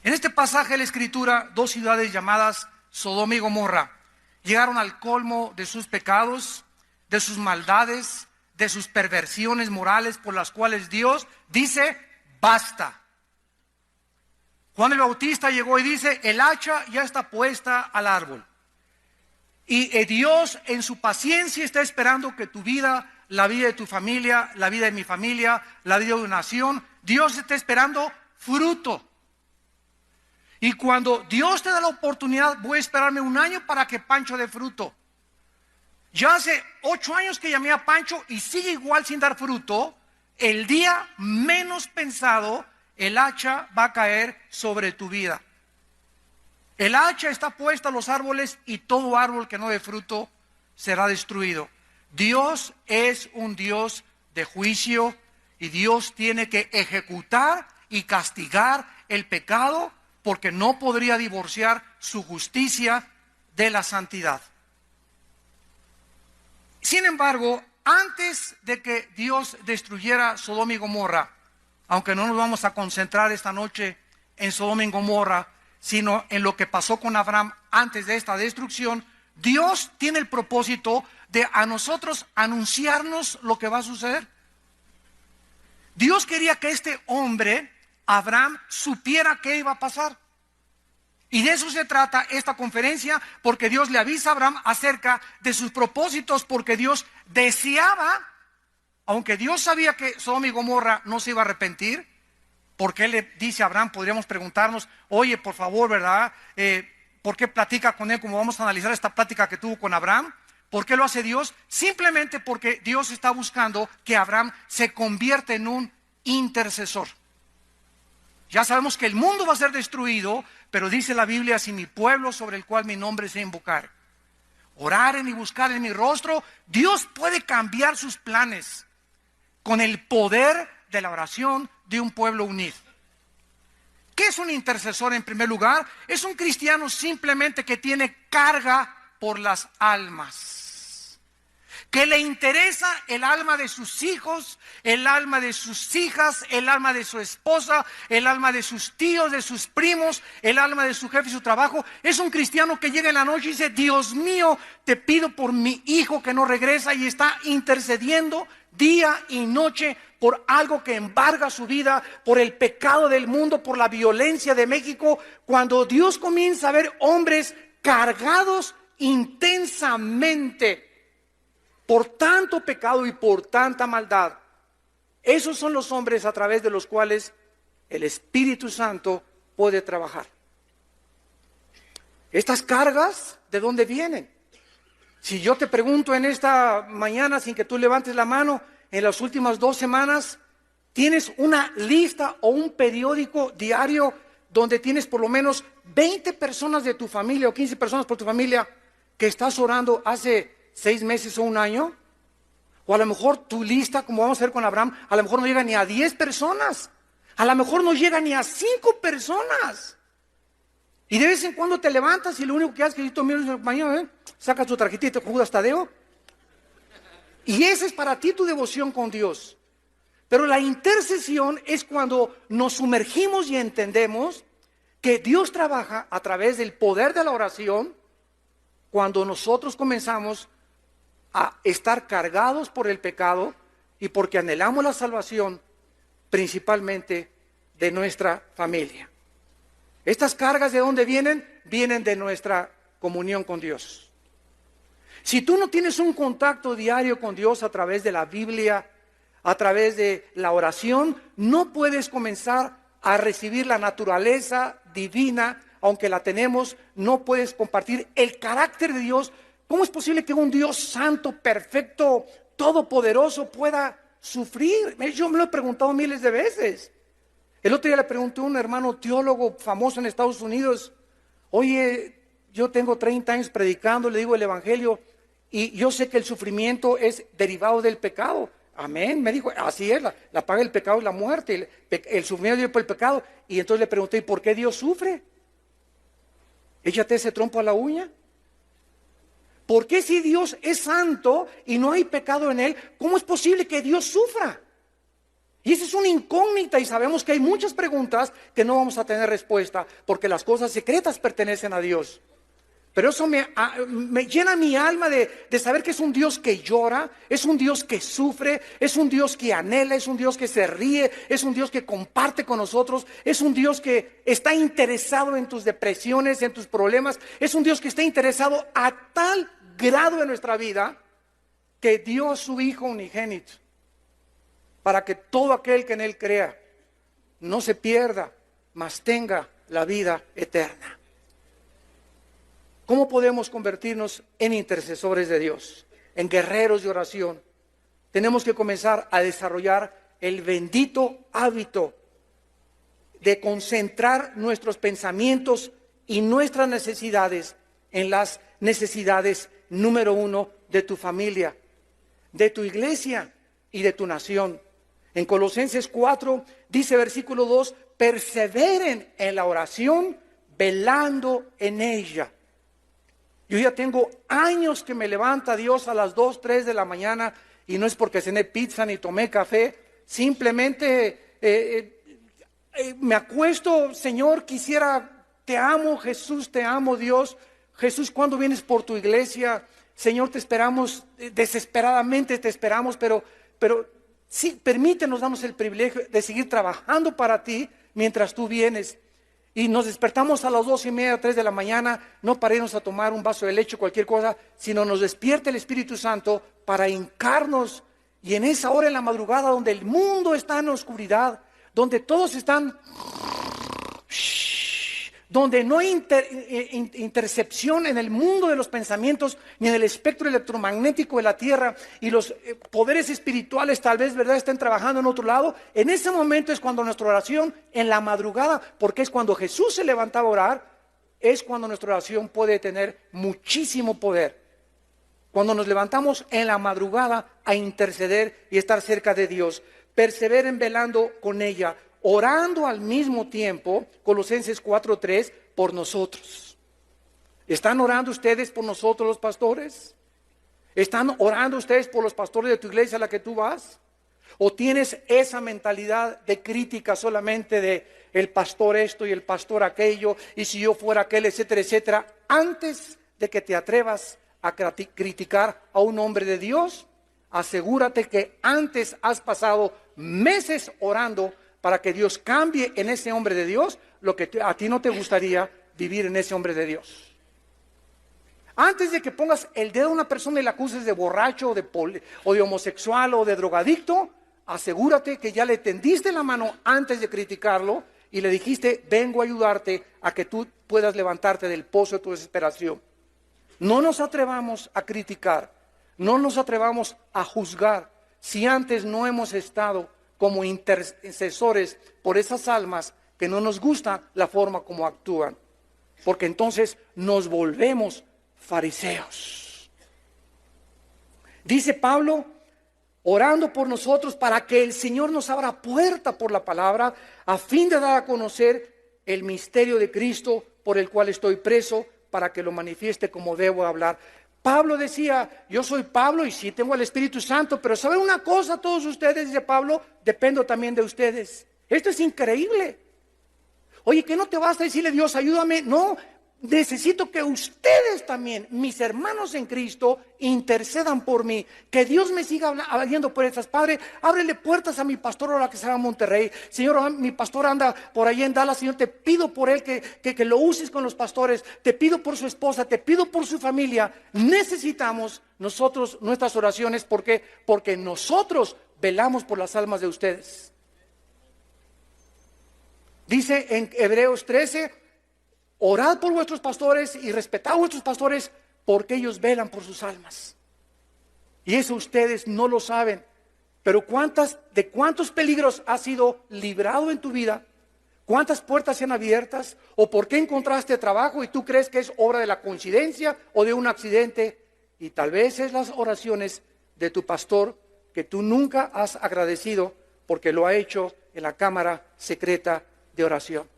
En este pasaje de la Escritura, dos ciudades llamadas Sodoma y Gomorra llegaron al colmo de sus pecados, de sus maldades, de sus perversiones morales por las cuales Dios dice, basta. Juan el Bautista llegó y dice, el hacha ya está puesta al árbol. Y Dios en su paciencia está esperando que tu vida, la vida de tu familia, la vida de mi familia, la vida de una nación, Dios está esperando fruto. Y cuando Dios te da la oportunidad, voy a esperarme 1 año para que Pancho dé fruto. Ya hace 8 años que llamé a Pancho y sigue igual sin dar fruto. El día menos pensado, el hacha va a caer sobre tu vida. El hacha está puesta a los árboles y todo árbol que no dé fruto será destruido. Dios es un Dios de juicio y Dios tiene que ejecutar y castigar el pecado porque no podría divorciar su justicia de la santidad. Sin embargo, antes de que Dios destruyera Sodoma y Gomorra, aunque no nos vamos a concentrar esta noche en Sodoma y Gomorra, sino en lo que pasó con Abraham antes de esta destrucción, Dios tiene el propósito de a nosotros anunciarnos lo que va a suceder. Dios quería que este hombre, Abraham, supiera qué iba a pasar. Y de eso se trata esta conferencia, porque Dios le avisa a Abraham acerca de sus propósitos, porque Dios deseaba, aunque Dios sabía que Sodoma y Gomorra no se iba a arrepentir, porque Él le dice a Abraham, podríamos preguntarnos, oye, por favor, ¿verdad? ¿Por qué platica con él? Como vamos a analizar esta plática que tuvo con Abraham. ¿Por qué lo hace Dios? Simplemente porque Dios está buscando que Abraham se convierta en un intercesor. Ya sabemos que el mundo va a ser destruido, pero dice la Biblia, si mi pueblo sobre el cual mi nombre se invocar, oraren y buscar en mi rostro, Dios puede cambiar sus planes con el poder de la oración de un pueblo unido. ¿Qué es un intercesor en primer lugar? Es un cristiano simplemente que tiene carga por las almas, que le interesa el alma de sus hijos, el alma de sus hijas, el alma de su esposa, el alma de sus tíos, de sus primos, el alma de su jefe y su trabajo. Es un cristiano que llega en la noche y dice, Dios mío, te pido por mi hijo que no regresa, y está intercediendo día y noche por algo que embarga su vida, por el pecado del mundo, por la violencia de México. Cuando Dios comienza a ver hombres cargados intensamente por tanto pecado y por tanta maldad, esos son los hombres a través de los cuales el Espíritu Santo puede trabajar. Estas cargas, ¿de dónde vienen? Si yo te pregunto en esta mañana, sin que tú levantes la mano, en las últimas 2 semanas, ¿tienes una lista o un periódico diario donde tienes por lo menos 20 personas de tu familia o 15 personas por tu familia que estás orando hace 6 meses o 1 año? O a lo mejor tu lista, como vamos a ver con Abraham, a lo mejor no llega ni a 10 personas. A lo mejor no llega ni a 5 personas. Y de vez en cuando te levantas y lo único que haces es que tú miras mañana, sacas tu tarjetita con Judas Tadeo. Y esa es para ti tu devoción con Dios. Pero la intercesión es cuando nos sumergimos y entendemos que Dios trabaja a través del poder de la oración, cuando nosotros comenzamos a estar cargados por el pecado y porque anhelamos la salvación, principalmente de nuestra familia. Estas cargas, ¿de dónde vienen? Vienen de nuestra comunión con Dios. Si tú no tienes un contacto diario con Dios a través de la Biblia, a través de la oración, no puedes comenzar a recibir la naturaleza divina, aunque la tenemos. No puedes compartir el carácter de Dios. ¿Cómo es posible que un Dios santo, perfecto, todopoderoso pueda sufrir? Yo me lo he preguntado miles de veces. El otro día le pregunté a un hermano teólogo famoso en Estados Unidos, oye, yo tengo 30 años predicando, le digo el evangelio, y yo sé que el sufrimiento es derivado del pecado. Amén, me dijo, así es, la paga del pecado es la muerte, el sufrimiento viene por el pecado. Y entonces le pregunté, ¿y por qué Dios sufre? Échate ese trompo a la uña. ¿Por qué si Dios es santo y no hay pecado en él, cómo es posible que Dios sufra? Y esa es una incógnita y sabemos que hay muchas preguntas que no vamos a tener respuesta porque las cosas secretas pertenecen a Dios. Pero eso me llena mi alma de saber que es un Dios que llora, es un Dios que sufre, es un Dios que anhela, es un Dios que se ríe, es un Dios que comparte con nosotros, es un Dios que está interesado en tus depresiones, en tus problemas, es un Dios que está interesado a tal grado en nuestra vida que dio a su Hijo unigénito para que todo aquel que en Él crea no se pierda, mas tenga la vida eterna. ¿Cómo podemos convertirnos en intercesores de Dios, en guerreros de oración? Tenemos que comenzar a desarrollar el bendito hábito de concentrar nuestros pensamientos y nuestras necesidades en las necesidades número uno de tu familia, de tu iglesia y de tu nación. En Colosenses 4 dice versículo 2, perseveren en la oración, velando en ella. Yo ya tengo años que me levanta Dios a las 2, 3 de la mañana y no es porque cené pizza ni tomé café, simplemente me acuesto, Señor, te amo Jesús, te amo Dios. Jesús, ¿cuándo vienes por tu iglesia? Señor, te esperamos, desesperadamente te esperamos, pero sí, permítenos, damos el privilegio de seguir trabajando para ti mientras tú vienes. Y nos despertamos a las 2:30, 3 de la mañana, no para irnos a tomar un vaso de leche o cualquier cosa, sino nos despierta el Espíritu Santo para hincarnos. Y en esa hora en la madrugada donde el mundo está en oscuridad, donde todos están, donde no hay intercepción en el mundo de los pensamientos, ni en el espectro electromagnético de la tierra, y los poderes espirituales tal vez, ¿verdad?, estén trabajando en otro lado. En ese momento es cuando nuestra oración, en la madrugada, porque es cuando Jesús se levantaba a orar, es cuando nuestra oración puede tener muchísimo poder. Cuando nos levantamos en la madrugada a interceder y estar cerca de Dios, perseveren velando con ella, orando al mismo tiempo, Colosenses 4:3, por nosotros. ¿Están orando ustedes por nosotros los pastores? ¿Están orando ustedes por los pastores de tu iglesia a la que tú vas? ¿O tienes esa mentalidad de crítica solamente de el pastor esto y el pastor aquello, y si yo fuera aquel, etcétera, etcétera? Antes de que te atrevas a criticar a un hombre de Dios, asegúrate que antes has pasado meses orando para que Dios cambie en ese hombre de Dios lo que a ti no te gustaría vivir en ese hombre de Dios. Antes de que pongas el dedo a una persona y la acuses de borracho o de homosexual o de drogadicto, asegúrate que ya le tendiste la mano antes de criticarlo y le dijiste, vengo a ayudarte a que tú puedas levantarte del pozo de tu desesperación. No nos atrevamos a criticar, no nos atrevamos a juzgar si antes no hemos estado como intercesores por esas almas que no nos gusta la forma como actúan, porque entonces nos volvemos fariseos. Dice Pablo, orando por nosotros para que el Señor nos abra puerta por la palabra, a fin de dar a conocer el misterio de Cristo por el cual estoy preso, para que lo manifieste como debo hablar. Pablo decía, yo soy Pablo y sí tengo el Espíritu Santo, pero ¿saben una cosa todos ustedes? Dice Pablo, dependo también de ustedes. Esto es increíble. Oye, ¿que no te basta decirle Dios, ayúdame? No, necesito que ustedes también, mis hermanos en Cristo, intercedan por mí. Que Dios me siga hablando por estas. Padre, ábrele puertas a mi pastor ahora que se va a Monterrey. Señor, mi pastor anda por ahí en Dallas. Señor, te pido por él que lo uses con los pastores. Te pido por su esposa, te pido por su familia. Necesitamos nosotros nuestras oraciones. ¿Por qué? Porque nosotros velamos por las almas de ustedes. Dice en Hebreos 13, orad por vuestros pastores y respetad a vuestros pastores porque ellos velan por sus almas. Y eso ustedes no lo saben. Pero ¿de cuántos peligros has sido librado en tu vida? ¿Cuántas puertas se han abiertas? ¿O por qué encontraste trabajo y tú crees que es obra de la coincidencia o de un accidente? Y tal vez es las oraciones de tu pastor que tú nunca has agradecido porque lo ha hecho en la cámara secreta de oración.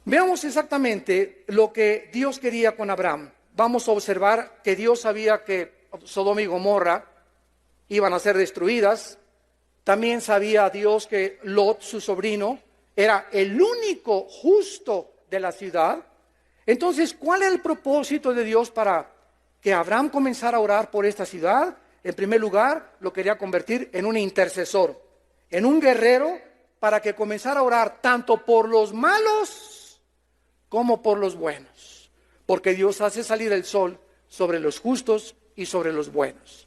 Veamos exactamente lo que Dios quería con Abraham. Vamos a observar que Dios sabía que Sodoma y Gomorra iban a ser destruidas, También sabía Dios que Lot, su sobrino, era el único justo de la ciudad. Entonces, ¿cuál es el propósito de Dios para que Abraham comenzara a orar por esta ciudad? En primer lugar, lo quería convertir en un intercesor, en un guerrero, para que comenzara a orar tanto por los malos como por los buenos. Porque Dios hace salir el sol sobre los justos y sobre los buenos.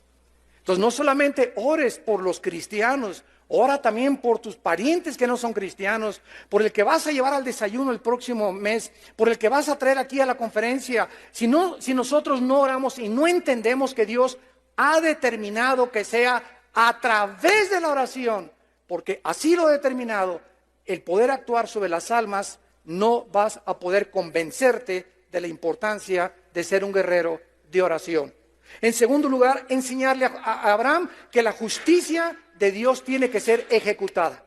Entonces, no solamente ores por los cristianos, ora también por tus parientes que no son cristianos, por el que vas a llevar al desayuno el próximo mes, por el que vas a traer aquí a la conferencia. Si nosotros no oramos y no entendemos que Dios ha determinado que sea a través de la oración, porque así lo ha determinado, el poder actuar sobre las almas, no vas a poder convencerte de la importancia de ser un guerrero de oración. En segundo lugar, enseñarle a Abraham que la justicia de Dios tiene que ser ejecutada.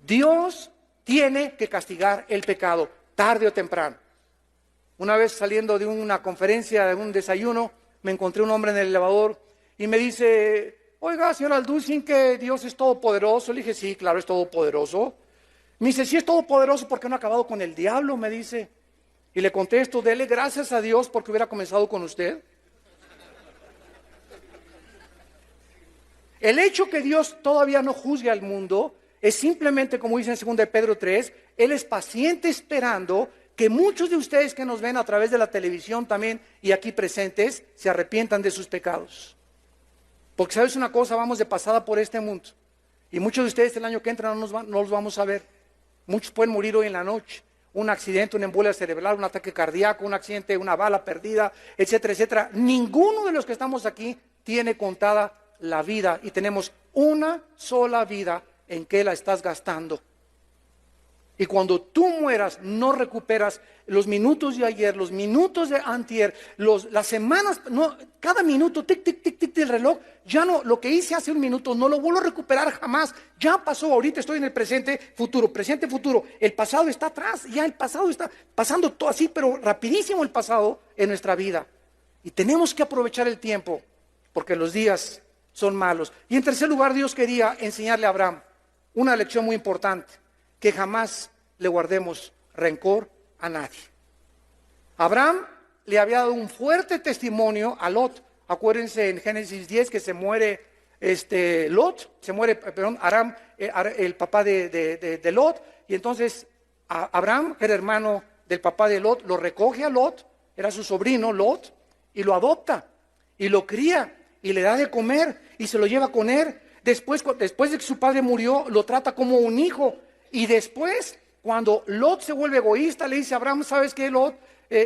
Dios tiene que castigar el pecado, tarde o temprano. Una vez saliendo de una conferencia, de un desayuno, me encontré un hombre en el elevador y me dice: oiga, señor Alducin, que Dios es todopoderoso. Le dije: sí, claro, es todopoderoso. Me dice: sí, es todopoderoso, ¿por qué no ha acabado con el diablo? Me dice. Y le contesto: dele gracias a Dios porque hubiera comenzado con usted. El hecho que Dios todavía no juzgue al mundo es simplemente, como dice en 2 de Pedro 3, Él es paciente esperando que muchos de ustedes que nos ven a través de la televisión también y aquí presentes se arrepientan de sus pecados. Porque sabes una cosa, vamos de pasada por este mundo y muchos de ustedes el año que entra no los vamos a ver. Muchos pueden morir hoy en la noche, un accidente, una embolia cerebral, un ataque cardíaco, un accidente, una bala perdida, etcétera, etcétera. Ninguno de los que estamos aquí tiene contada la vida y tenemos una sola vida en que la estás gastando. Y cuando tú mueras, no recuperas los minutos de ayer, los minutos de antier, las semanas, no, cada minuto, tic, tic, tic, tic del reloj, ya no, lo que hice hace un minuto, no lo vuelvo a recuperar jamás. Ya pasó, ahorita estoy en el presente, futuro, el pasado está atrás, ya el pasado está pasando todo así, pero rapidísimo el pasado en nuestra vida. Y tenemos que aprovechar el tiempo, porque los días son malos. Y en tercer lugar, Dios quería enseñarle a Abraham una lección muy importante: que jamás le guardemos rencor a nadie. Abraham le había dado un fuerte testimonio a Lot. Acuérdense en Génesis 10 que se muere Lot, Aram, el papá de Lot, y entonces Abraham, que era hermano del papá de Lot, lo recoge a Lot, era su sobrino Lot, y lo adopta, y lo cría, y le da de comer, y se lo lleva con él. Después de que su padre murió, lo trata como un hijo. Y después, cuando Lot se vuelve egoísta, le dice a Abraham: ¿sabes qué, Lot?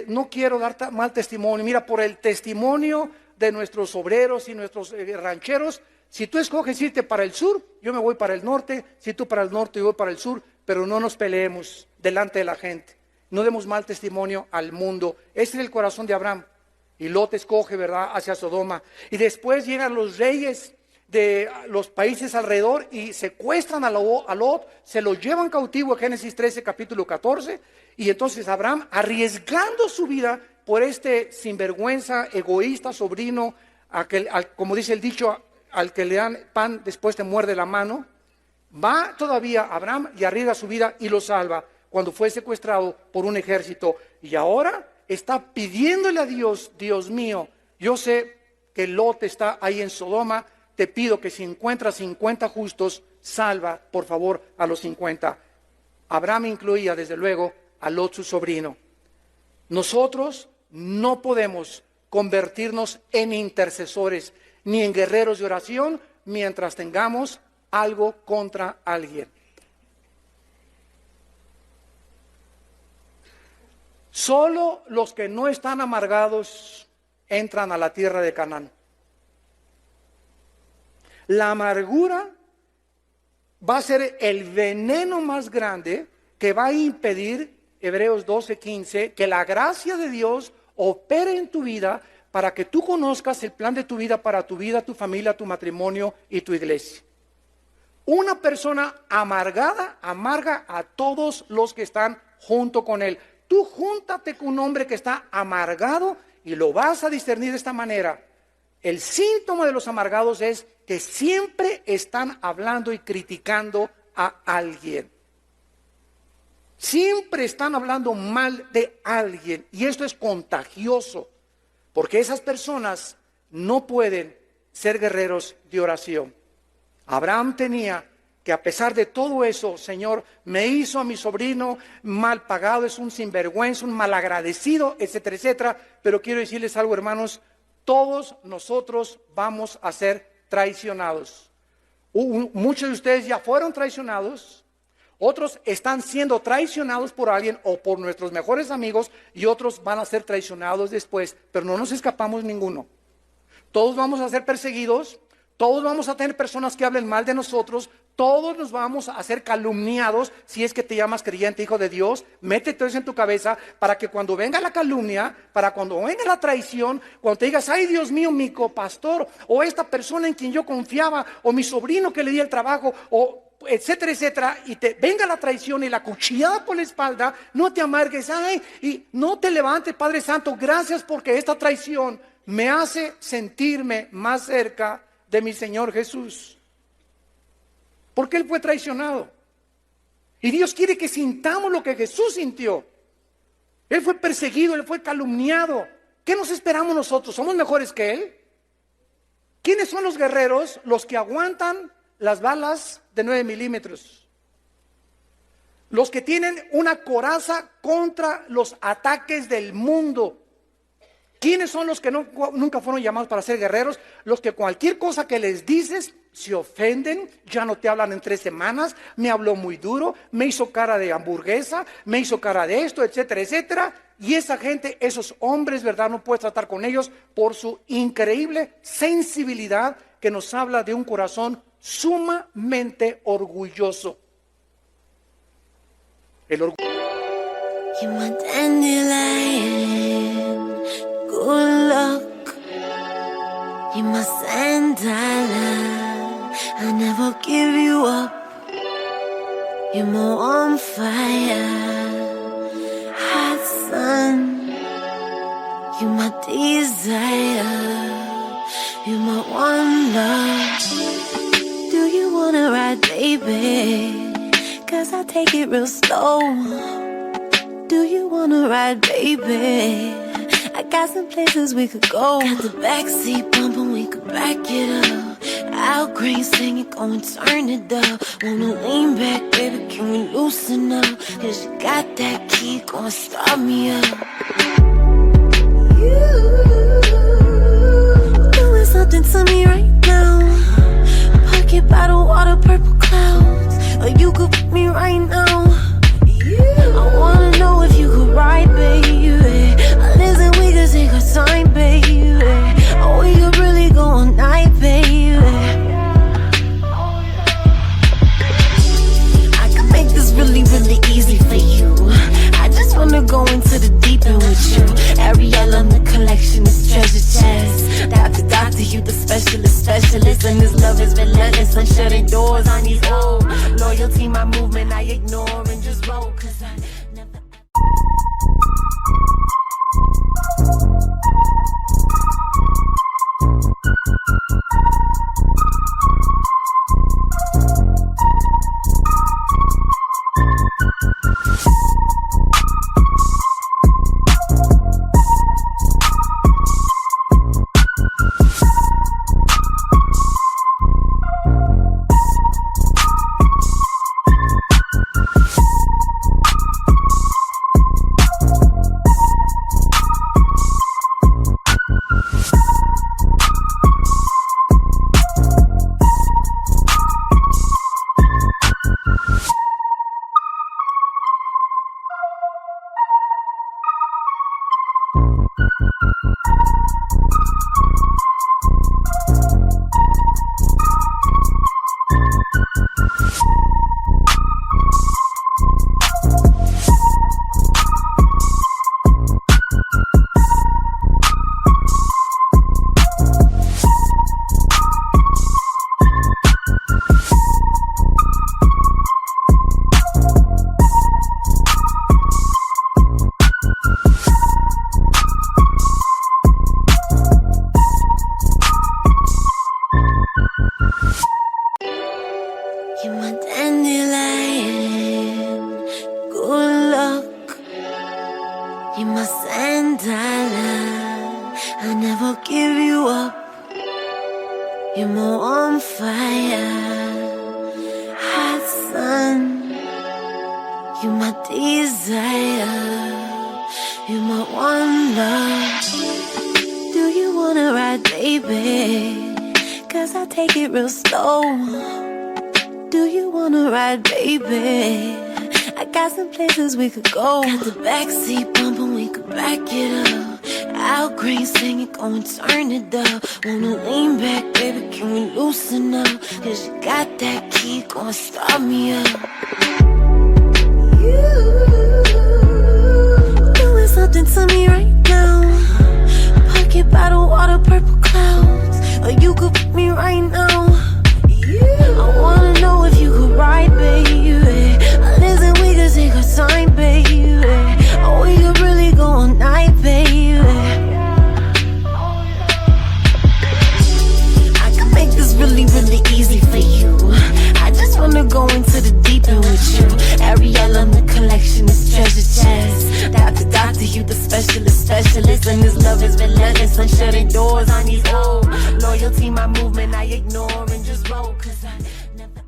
No quiero dar mal testimonio. Mira, por el testimonio de nuestros obreros y nuestros rancheros, si tú escoges irte para el sur, yo me voy para el norte. Si tú para el norte, yo voy para el sur. Pero no nos peleemos delante de la gente. No demos mal testimonio al mundo. Ese es el corazón de Abraham. Y Lot escoge, ¿verdad?, hacia Sodoma. Y después llegan los reyes de los países alrededor y secuestran a Lot, se lo llevan cautivo en Génesis 13, capítulo 14, y entonces Abraham, arriesgando su vida por este sinvergüenza, egoísta sobrino, como dice el dicho, al que le dan pan después te muerde la mano, va todavía Abraham y arriesga su vida y lo salva cuando fue secuestrado por un ejército. Y ahora está pidiéndole a Dios: Dios mío, yo sé que Lot está ahí en Sodoma, te pido que si encuentras 50 justos, salva por favor a los 50. Abraham incluía desde luego a Lot, su sobrino. Nosotros no podemos convertirnos en intercesores ni en guerreros de oración mientras tengamos algo contra alguien. Solo los que no están amargados entran a la tierra de Canaán. La amargura va a ser el veneno más grande que va a impedir, Hebreos 12:15, que la gracia de Dios opere en tu vida para que tú conozcas el plan de tu vida para tu vida, tu familia, tu matrimonio y tu iglesia. Una persona amargada amarga a todos los que están junto con él. Tú júntate con un hombre que está amargado y lo vas a discernir de esta manera. El síntoma de los amargados es que siempre están hablando y criticando a alguien. Siempre están hablando mal de alguien. Y esto es contagioso, porque esas personas no pueden ser guerreros de oración. Abraham tenía que, a pesar de todo eso, Señor, me hizo a mi sobrino mal pagado, es un sinvergüenza, un malagradecido, etcétera, etcétera. Pero quiero decirles algo, hermanos, todos nosotros vamos a ser traicionados. Muchos de ustedes ya fueron traicionados, otros están siendo traicionados por alguien o por nuestros mejores amigos, y otros van a ser traicionados después, pero no nos escapamos ninguno. Todos vamos a ser perseguidos, todos vamos a tener personas que hablen mal de nosotros, todos nos vamos a ser calumniados. Si es que te llamas creyente, hijo de Dios, métete eso en tu cabeza, para que cuando venga la calumnia, para cuando venga la traición, cuando te digas, ay Dios mío, mi copastor, o esta persona en quien yo confiaba, o mi sobrino que le di el trabajo, o etcétera, etcétera, y te venga la traición y la cuchillada por la espalda, no te amargues, ay, y no te levantes, Padre Santo, gracias porque esta traición me hace sentirme más cerca de mi Señor Jesús. Porque Él fue traicionado. Y Dios quiere que sintamos lo que Jesús sintió. Él fue perseguido, Él fue calumniado. ¿Qué nos esperamos nosotros? ¿Somos mejores que Él? ¿Quiénes son los guerreros? Los que aguantan las balas de 9 milímetros. Los que tienen una coraza contra los ataques del mundo. ¿Quiénes son los que nunca fueron llamados para ser guerreros? Los que cualquier cosa que les dices se ofenden, ya no te hablan en 3 semanas, me habló muy duro, me hizo cara de hamburguesa, me hizo cara de esto, etcétera, etcétera. Y esa gente, esos hombres, ¿verdad? No puedes tratar con ellos por su increíble sensibilidad, que nos habla de un corazón sumamente orgulloso. El orgullo. Good luck, you're my sandalwood. I never give you up. You're more on fire, hot sun. You're my desire. You're my one love. Do you wanna ride, baby? 'Cause I take it real slow. Do you wanna ride, baby? I got some places we could go. Got the backseat bumping, we could back it up. Al Green singing, go and turn it up. Wanna lean back, baby, can we loosen up? 'Cause you got that key, go and start me up. You doing something to me right now. Pocket bottle, water, purple clouds. Or you could put me right now. I wanna know if you could ride, baby. Listen, we could take our time, baby. Or we could really go all night, baby. I can make this really, really easy for you. I just wanna go into the deep end with you. Ariel on the collection is treasure chest. Doctor, you the specialist. And this love is relentless. I'm shutting doors on these old. Loyalty, my movement, I ignore and just roll. 'Cause I never... You're my sandala. I never give you up. You're my on fire, hot sun. You're my desire. You're my one love. Do you wanna ride, baby? 'Cause I take it real slow. Do you wanna ride, baby? I got some places we could go. Got the backseat bumping, we could back it up. Al Green singing, go and turn it up. Wanna lean back, baby, can we loosen up? 'Cause you got that key, go and start me up. You doing something to me right now. Pocket bottle, water, purple clouds. Or you could pick me right now. I wanna know if you could ride, baby. Listen, we could take our time, baby. Or we could really go all night, baby. I can make this really, really easy for you. I just wanna go into the deep end with you. Ariel on the collection is treasure chest. Doctor, you the specialist. And this love is relentless. I'm shutting doors on these old. Loyalty, my movement, I ignore and just roll. 'Cause I never...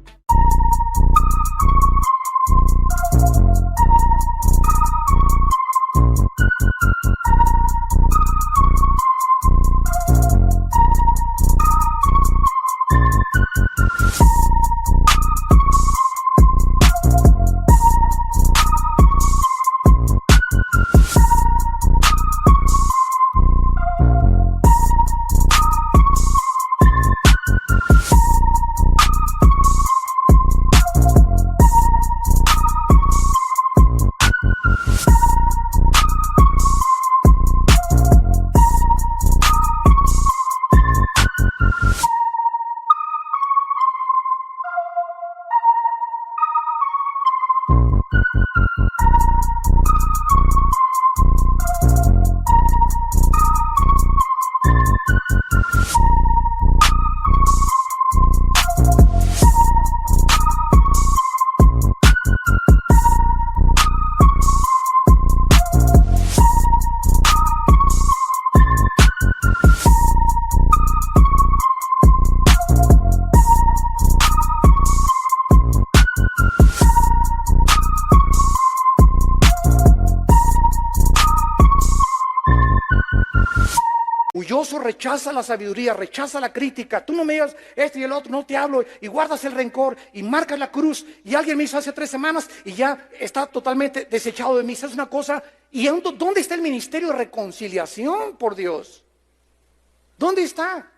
Orgulloso, rechaza la sabiduría, rechaza la crítica. Tú no me digas esto y el otro, no te hablo, y guardas el rencor y marcas la cruz. Y alguien me hizo hace 3 semanas y ya está totalmente desechado de mí. Es una cosa. ¿Y dónde está el ministerio de reconciliación, por Dios? ¿Dónde está?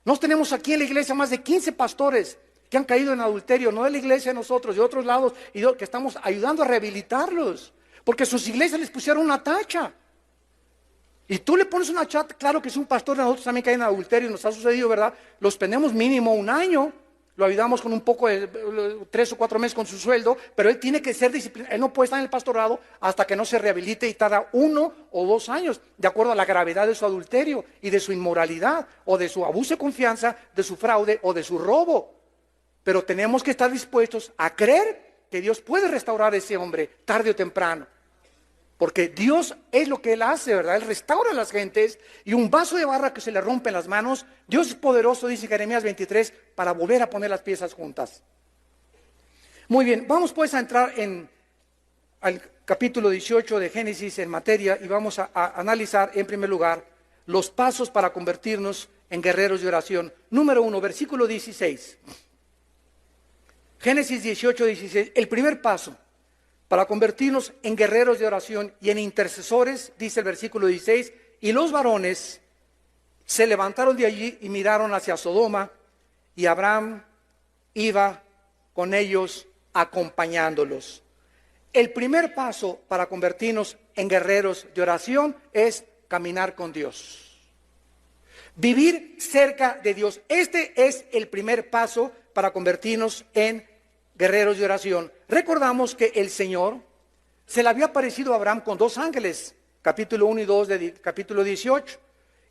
Nos tenemos aquí en la iglesia más de 15 pastores que han caído en adulterio, no de la iglesia de nosotros, de otros lados, y que estamos ayudando a rehabilitarlos, porque sus iglesias les pusieron una tacha. Y tú le pones una chat, claro que es un pastor, nosotros también caen en adulterio, nos ha sucedido, ¿verdad? Los tenemos mínimo 1 año, lo ayudamos con un poco de 3 o 4 meses con su sueldo, pero él tiene que ser disciplinado, él no puede estar en el pastorado hasta que no se rehabilite y tarda 1 o 2 años, de acuerdo a la gravedad de su adulterio y de su inmoralidad, o de su abuso de confianza, de su fraude o de su robo. Pero tenemos que estar dispuestos a creer que Dios puede restaurar a ese hombre tarde o temprano. Porque Dios es lo que Él hace, ¿verdad? Él restaura a las gentes, y un vaso de barro que se le rompe en las manos, Dios es poderoso, dice Jeremías 23, para volver a poner las piezas juntas. Muy bien, vamos pues a entrar al capítulo 18 de Génesis en materia, y vamos a analizar en primer lugar los pasos para convertirnos en guerreros de oración. Número 1, versículo 16. Génesis 18, 16. El primer paso para convertirnos en guerreros de oración y en intercesores, dice el versículo 16, y los varones se levantaron de allí y miraron hacia Sodoma, y Abraham iba con ellos acompañándolos. El primer paso para convertirnos en guerreros de oración es caminar con Dios. Vivir cerca de Dios. Este es el primer paso para convertirnos en guerreros de oración. Recordamos que el Señor se le había aparecido a Abraham con 2 ángeles, capítulo 1 y 2 de capítulo 18.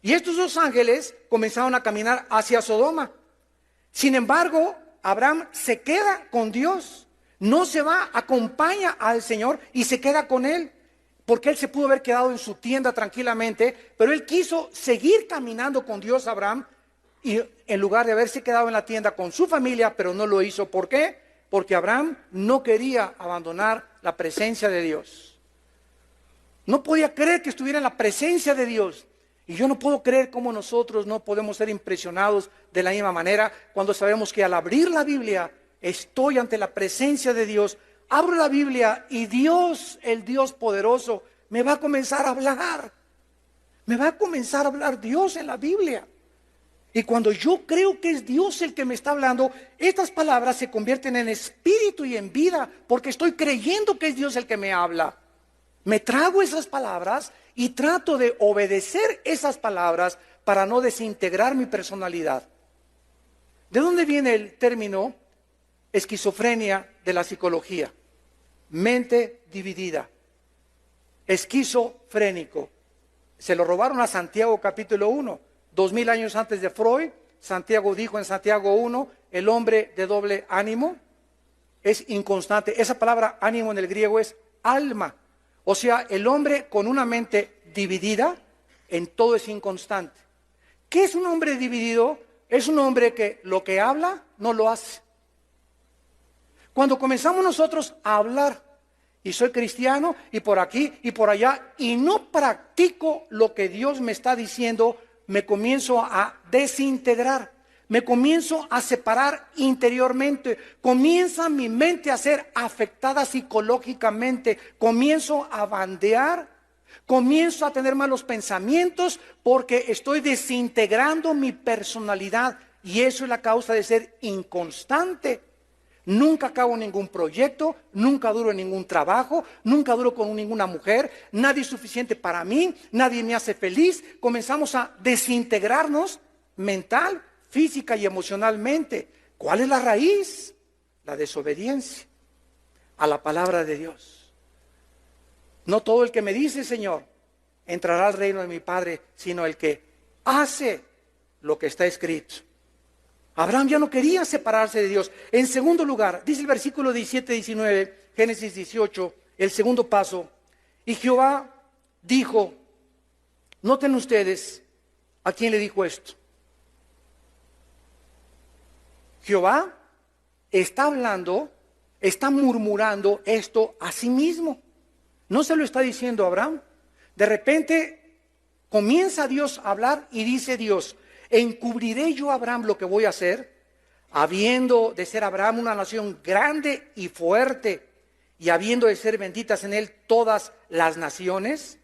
Y estos 2 ángeles comenzaron a caminar hacia Sodoma. Sin embargo, Abraham se queda con Dios. No se va, acompaña al Señor y se queda con Él. porque él se pudo haber quedado en su tienda tranquilamente, pero él quiso seguir caminando con Dios, Abraham, y en lugar de haberse quedado en la tienda con su familia, pero no lo hizo. ¿Por qué? Porque Abraham no quería abandonar la presencia de Dios. No podía creer que estuviera en la presencia de Dios. Y yo no puedo creer cómo nosotros no podemos ser impresionados de la misma manera cuando sabemos que al abrir la Biblia estoy ante la presencia de Dios. Abro la Biblia y Dios, el Dios poderoso, me va a comenzar a hablar. Me va a comenzar a hablar Dios en la Biblia. Y cuando yo creo que es Dios el que me está hablando, estas palabras se convierten en espíritu y en vida, porque estoy creyendo que es Dios el que me habla. Me trago esas palabras y trato de obedecer esas palabras para no desintegrar mi personalidad. ¿De dónde viene el término esquizofrenia de la psicología? Mente dividida. Esquizofrénico. Se lo robaron a Santiago capítulo 1. 2000 años antes de Freud, Santiago dijo en Santiago 1, el hombre de doble ánimo es inconstante. Esa palabra ánimo en el griego es alma. O sea, el hombre con una mente dividida, en todo es inconstante. ¿Qué es un hombre dividido? Es un hombre que lo que habla, no lo hace. Cuando comenzamos nosotros a hablar, y soy cristiano, y por aquí, y por allá, y no practico lo que Dios me está diciendo, me comienzo a desintegrar. Me comienzo a separar interiormente, comienza mi mente a ser afectada psicológicamente, comienzo a bandear, comienzo a tener malos pensamientos porque estoy desintegrando mi personalidad y eso es la causa de ser inconstante. Nunca acabo ningún proyecto, nunca duro en ningún trabajo, nunca duro con ninguna mujer, nadie es suficiente para mí, nadie me hace feliz. Comenzamos a desintegrarnos mental, física y emocionalmente. ¿Cuál es la raíz? La desobediencia a la palabra de Dios. No todo el que me dice, Señor, entrará al reino de mi Padre, sino el que hace lo que está escrito. Abraham ya no quería separarse de Dios. En segundo lugar, dice el versículo 17-19, Génesis 18, el segundo paso. Y Jehová dijo, noten ustedes, ¿a quién le dijo esto? Jehová está hablando, está murmurando esto a sí mismo. No se lo está diciendo a Abraham. De repente comienza Dios a hablar y dice Dios, encubriré yo a Abraham lo que voy a hacer, habiendo de ser Abraham una nación grande y fuerte, y habiendo de ser benditas en él todas las naciones,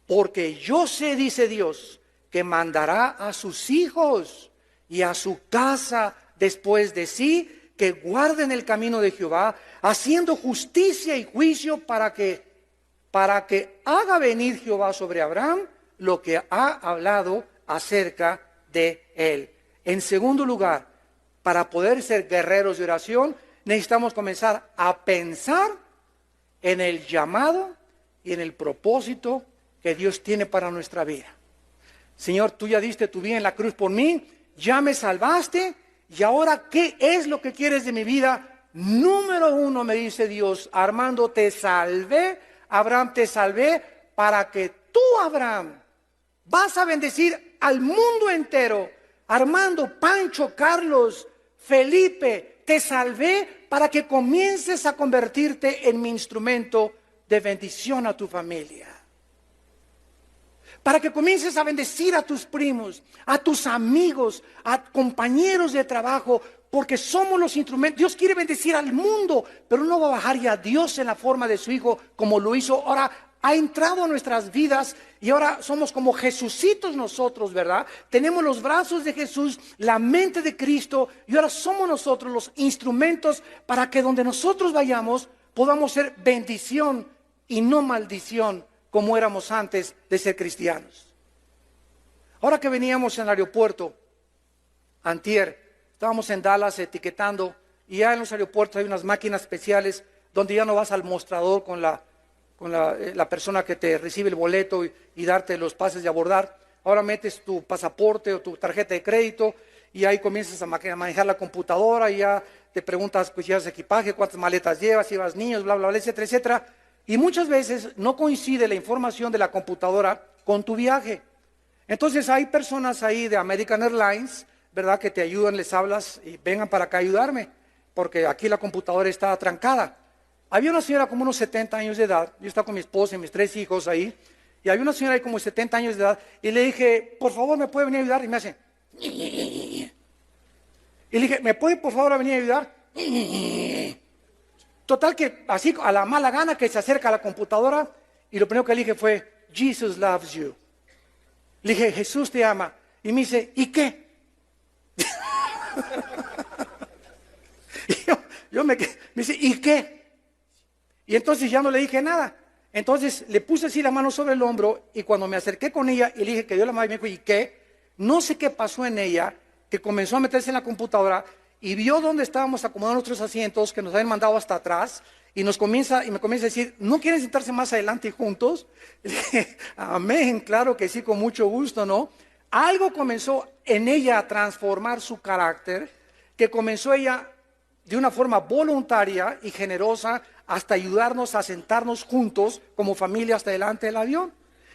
porque yo sé, dice Dios, que mandará a sus hijos y a su casa después de sí, que guarden el camino de Jehová, haciendo justicia y juicio para que haga venir Jehová sobre Abraham lo que ha hablado acerca de él. En segundo lugar, para poder ser guerreros de oración, necesitamos comenzar a pensar en el llamado y en el propósito que Dios tiene para nuestra vida. Señor, tú ya diste tu vida en la cruz por mí, ya me salvaste, y ahora, ¿qué es lo que quieres de mi vida? Número uno, me dice Dios, Armando, te salvé, Abraham, te salvé, para que tú, Abraham, vas a bendecir al mundo entero. Armando, Pancho, Carlos, Felipe, te salvé para que comiences a convertirte en mi instrumento de bendición a tu familia. Para que comiences a bendecir a tus primos, a tus amigos, a compañeros de trabajo, porque somos los instrumentos. Dios quiere bendecir al mundo, pero no va a bajar ya a Dios en la forma de su Hijo como lo hizo. Ahora ha entrado a nuestras vidas y ahora somos como Jesucitos nosotros, ¿verdad? Tenemos los brazos de Jesús, la mente de Cristo y ahora somos nosotros los instrumentos para que donde nosotros vayamos podamos ser bendición y no maldición, como éramos antes de ser cristianos. Ahora que veníamos en el aeropuerto, antier, estábamos en Dallas etiquetando, y ya en los aeropuertos hay unas máquinas especiales donde ya no vas al mostrador con la persona que te recibe el boleto y darte los pases de abordar. Ahora metes tu pasaporte o tu tarjeta de crédito y ahí comienzas a manejar la computadora y ya te preguntas, pues, ¿llevas equipaje? ¿Cuántas maletas llevas? ¿Llevas niños? Bla, bla, bla, etcétera, etcétera. Y muchas veces no coincide la información de la computadora con tu viaje. Entonces hay personas ahí de American Airlines, ¿verdad?, que te ayudan, les hablas y vengan para acá a ayudarme, porque aquí la computadora está trancada. Había una señora como unos 70 años de edad, yo estaba con mi esposa y mis 3 hijos ahí, y había una señora ahí como 70 años de edad, y le dije, por favor, ¿me puede venir a ayudar? Y me hace, y le dije, ¿me puede por favor venir a ayudar? Total que así a la mala gana que se acerca a la computadora, y lo primero que le dije fue, Jesus loves you. Le dije, Jesús te ama. Y me dice, ¿y qué? Y me dice, ¿y qué? Y entonces ya no le dije nada. Entonces le puse así la mano sobre el hombro, y cuando me acerqué con ella y le dije que dio la mano, y me dijo, ¿y qué? No sé qué pasó en ella, que comenzó a meterse en la computadora y vio dónde estábamos acomodando nuestros asientos, que nos habían mandado hasta atrás, y me comienza a decir, ¿no quieren sentarse más adelante juntos? Y le dije, amén, claro que sí, con mucho gusto, ¿no? Algo comenzó en ella a transformar su carácter, que comenzó ella de una forma voluntaria y generosa hasta ayudarnos a sentarnos juntos como familia hasta delante del avión.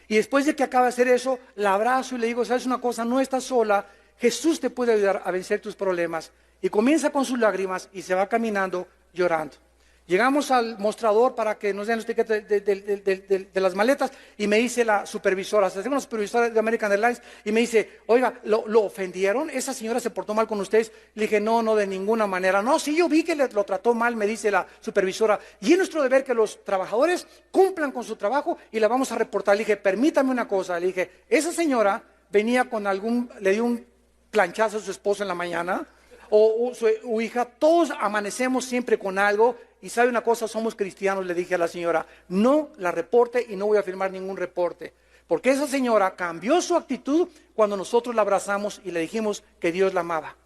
Y después de que acaba de hacer eso, la abrazo y le digo, ¿sabes una cosa? No estás sola, Jesús te puede ayudar a vencer tus problemas. Y comienza con sus lágrimas y se va caminando llorando. Llegamos al mostrador para que nos den los tickets de las maletas, y me dice la supervisora, se hace una supervisora de American Airlines, y me dice, oiga, ¿lo ofendieron? ¿Esa señora se portó mal con ustedes? Le dije, no, de ninguna manera. No, sí, yo vi que lo trató mal, me dice la supervisora, y es nuestro deber que los trabajadores cumplan con su trabajo y la vamos a reportar. Le dije, permítame una cosa, le dije, esa señora venía con le dio un planchazo a su esposo en la mañana, o su hija, todos amanecemos siempre con algo. Y sabe una cosa, somos cristianos, le dije a la señora, no la reporte y no voy a firmar ningún reporte. Porque esa señora cambió su actitud cuando nosotros la abrazamos y le dijimos que Dios la amaba.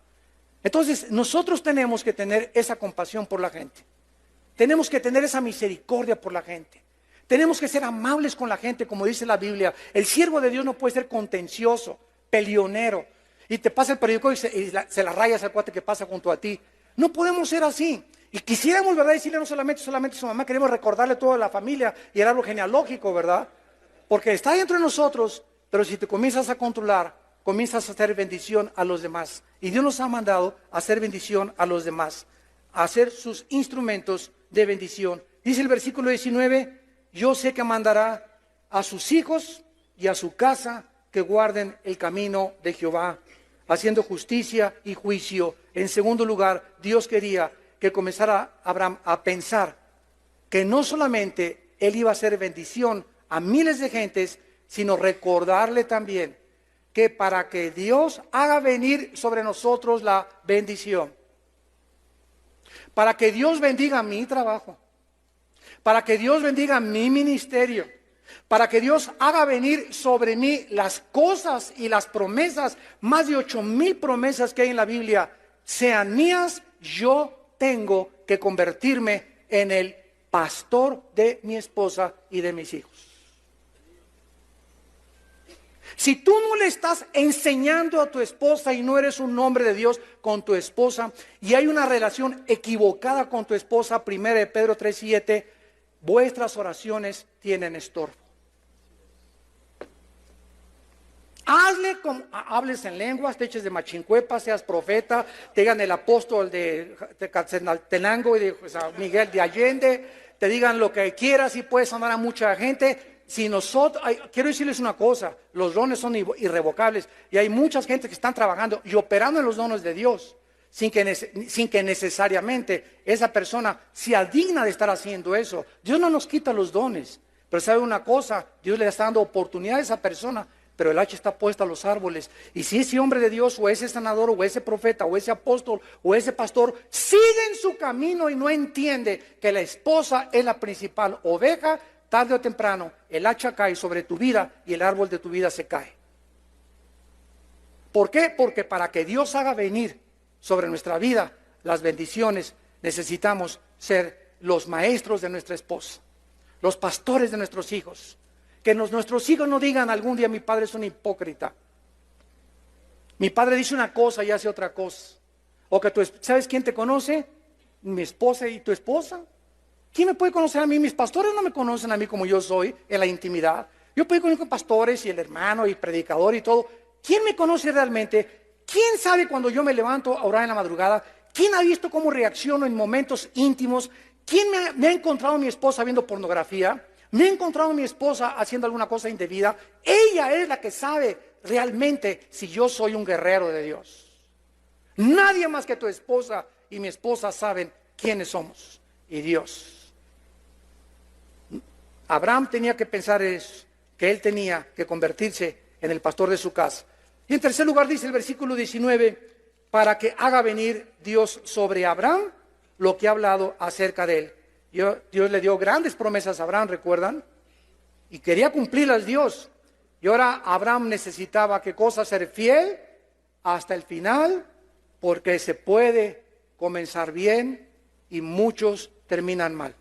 Entonces, nosotros tenemos que tener esa compasión por la gente. Tenemos que tener esa misericordia por la gente. Tenemos que ser amables con la gente, como dice la Biblia. El siervo de Dios no puede ser contencioso, peleonero. Y te pasa el periódico y se la rayas al cuate que pasa junto a ti. No podemos ser así. Y quisiéramos, ¿verdad?, decirle no solamente a su mamá, queremos recordarle toda la familia y el árbol genealógico, ¿verdad? Porque está dentro de nosotros, pero si te comienzas a controlar, comienzas a hacer bendición a los demás. Y Dios nos ha mandado a hacer bendición a los demás, a hacer sus instrumentos de bendición. Dice el versículo 19, yo sé que mandará a sus hijos y a su casa que guarden el camino de Jehová, haciendo justicia y juicio. En segundo lugar, Dios quería que comenzara Abraham a pensar que no solamente él iba a hacer bendición a miles de gentes, sino recordarle también que para que Dios haga venir sobre nosotros la bendición, para que Dios bendiga mi trabajo, para que Dios bendiga mi ministerio, para que Dios haga venir sobre mí las cosas y las promesas, más de 8,000 promesas que hay en la Biblia, sean mías, yo tengo que convertirme en el pastor de mi esposa y de mis hijos. Si tú no le estás enseñando a tu esposa y no eres un hombre de Dios con tu esposa, y hay una relación equivocada con tu esposa, 1 de Pedro 3:7, vuestras oraciones tienen estorbo. Hazle como hables en lenguas, te eches de machincuepa, seas profeta, te digan el apóstol de Tenango y de Miguel de Allende, te digan lo que quieras y puedes amar a mucha gente. Si nosotros, quiero decirles una cosa, los dones son irrevocables y hay muchas gente que están trabajando y operando en los dones de Dios sin que necesariamente esa persona sea digna de estar haciendo eso. Dios no nos quita los dones, pero sabe una cosa, Dios le está dando oportunidad a esa persona, pero el hacha está puesta a los árboles. Y si ese hombre de Dios o ese sanador o ese profeta o ese apóstol o ese pastor sigue en su camino y no entiende que la esposa es la principal oveja, tarde o temprano el hacha cae sobre tu vida y el árbol de tu vida se cae. ¿Por qué? Porque para que Dios haga venir sobre nuestra vida las bendiciones, necesitamos ser los maestros de nuestra esposa, los pastores de nuestros hijos. Que nuestros hijos no digan algún día mi padre es un hipócrita. Mi padre dice una cosa y hace otra cosa. O que ¿sabes quién te conoce? Mi esposa y tu esposa. ¿Quién me puede conocer a mí? Mis pastores no me conocen a mí como yo soy en la intimidad. Yo puedo ir con pastores y el hermano y predicador y todo. ¿Quién me conoce realmente? ¿Quién sabe cuando yo me levanto a orar en la madrugada? ¿Quién ha visto cómo reacciono en momentos íntimos? ¿Quién me ha encontrado a mi esposa viendo pornografía? ¿Me ha encontrado a mi esposa haciendo alguna cosa indebida? Ella es la que sabe realmente si yo soy un guerrero de Dios. Nadie más que tu esposa y mi esposa saben quiénes somos y Dios. Abraham tenía que pensar eso, que él tenía que convertirse en el pastor de su casa. Y en tercer lugar dice el versículo 19, para que haga venir Dios sobre Abraham lo que ha hablado acerca de él. Dios le dio grandes promesas a Abraham, ¿recuerdan? Y quería cumplirlas Dios. Y ahora Abraham necesitaba ¿qué cosa? Ser fiel hasta el final, porque se puede comenzar bien y muchos terminan mal.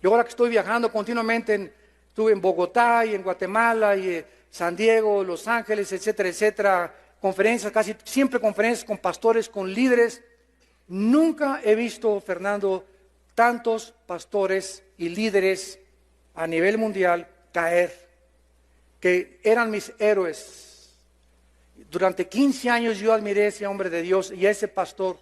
Yo ahora que estoy viajando continuamente, estuve en Bogotá y en Guatemala y San Diego, Los Ángeles, etcétera, etcétera, conferencias, casi siempre conferencias con pastores, con líderes. Nunca he visto, Fernando, tantos pastores y líderes a nivel mundial caer, que eran mis héroes. Durante 15 años yo admiré a ese hombre de Dios y a ese pastor,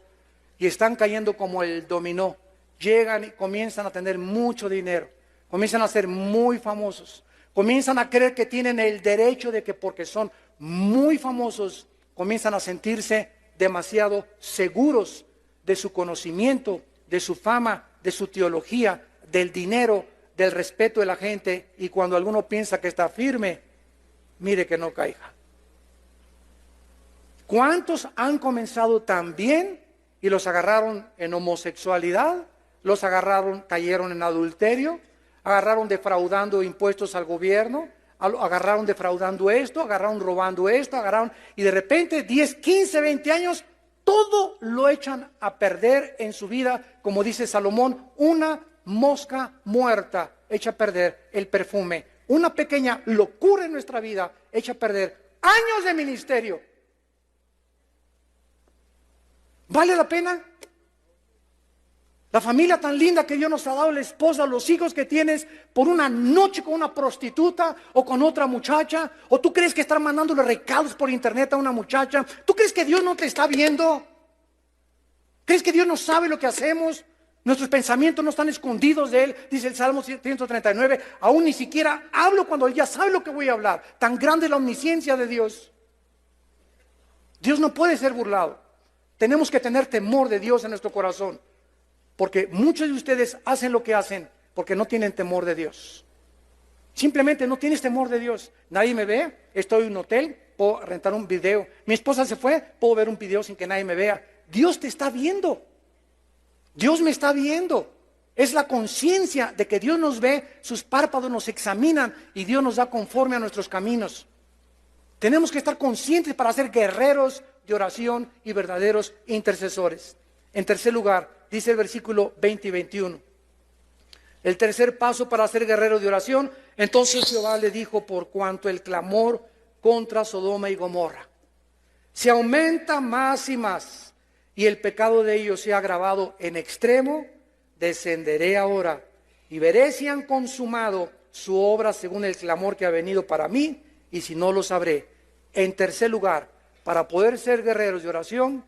y están cayendo como el dominó. Llegan y comienzan a tener mucho dinero, comienzan a ser muy famosos, comienzan a creer que tienen el derecho de que porque son muy famosos, comienzan a sentirse demasiado seguros de su conocimiento, de su fama, de su teología, del dinero, del respeto de la gente, y cuando alguno piensa que está firme, mire que no caiga. ¿Cuántos han comenzado tan bien y los agarraron en homosexualidad? Los agarraron, cayeron en adulterio, agarraron defraudando impuestos al gobierno, agarraron defraudando esto, agarraron robando esto, agarraron, y de repente 10, 15, 20 años, todo lo echan a perder en su vida, como dice Salomón, una mosca muerta echa a perder el perfume, una pequeña locura en nuestra vida echa a perder años de ministerio. ¿Vale la pena? La familia tan linda que Dios nos ha dado, la esposa, los hijos que tienes, por una noche con una prostituta o con otra muchacha, o tú crees que están mandándole recados por internet a una muchacha, ¿tú crees que Dios no te está viendo? ¿Crees que Dios no sabe lo que hacemos? Nuestros pensamientos no están escondidos de Él, dice el Salmo 139, aún ni siquiera hablo cuando Él ya sabe lo que voy a hablar. Tan grande es la omnisciencia de Dios. Dios no puede ser burlado. Tenemos que tener temor de Dios en nuestro corazón. Porque muchos de ustedes hacen lo que hacen porque no tienen temor de Dios. Simplemente no tienes temor de Dios. Nadie me ve, estoy en un hotel, puedo rentar un video. Mi esposa se fue, puedo ver un video sin que nadie me vea. Dios te está viendo. Dios me está viendo. Es la conciencia de que Dios nos ve, sus párpados nos examinan y Dios nos da conforme a nuestros caminos. Tenemos que estar conscientes para ser guerreros de oración y verdaderos intercesores. En tercer lugar, dice el versículo 20 y 21. El tercer paso para ser guerrero de oración, entonces Jehová le dijo, por cuanto el clamor contra Sodoma y Gomorra se aumenta más y más, y el pecado de ellos se ha agravado en extremo, descenderé ahora y veré si han consumado su obra según el clamor que ha venido para mí, y si no lo sabré. En tercer lugar, para poder ser guerreros de oración,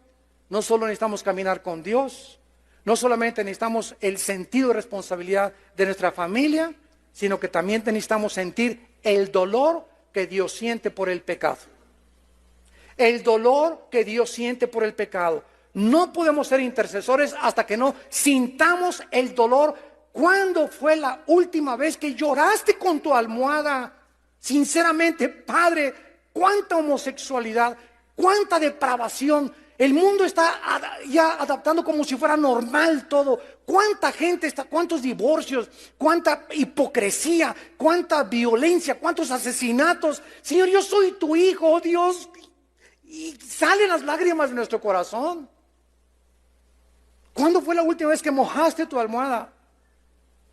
no solo necesitamos caminar con Dios, no solamente necesitamos el sentido de responsabilidad de nuestra familia, sino que también necesitamos sentir el dolor que Dios siente por el pecado. El dolor que Dios siente por el pecado. No podemos ser intercesores hasta que no sintamos el dolor. ¿Cuándo fue la última vez que lloraste con tu almohada? Sinceramente, Padre, cuánta homosexualidad, cuánta depravación. El mundo está ya adaptando como si fuera normal todo. ¿Cuánta gente está? ¿Cuántos divorcios? ¿Cuánta hipocresía? ¿Cuánta violencia? ¿Cuántos asesinatos? Señor, yo soy tu hijo, oh Dios. Y salen las lágrimas de nuestro corazón. ¿Cuándo fue la última vez que mojaste tu almohada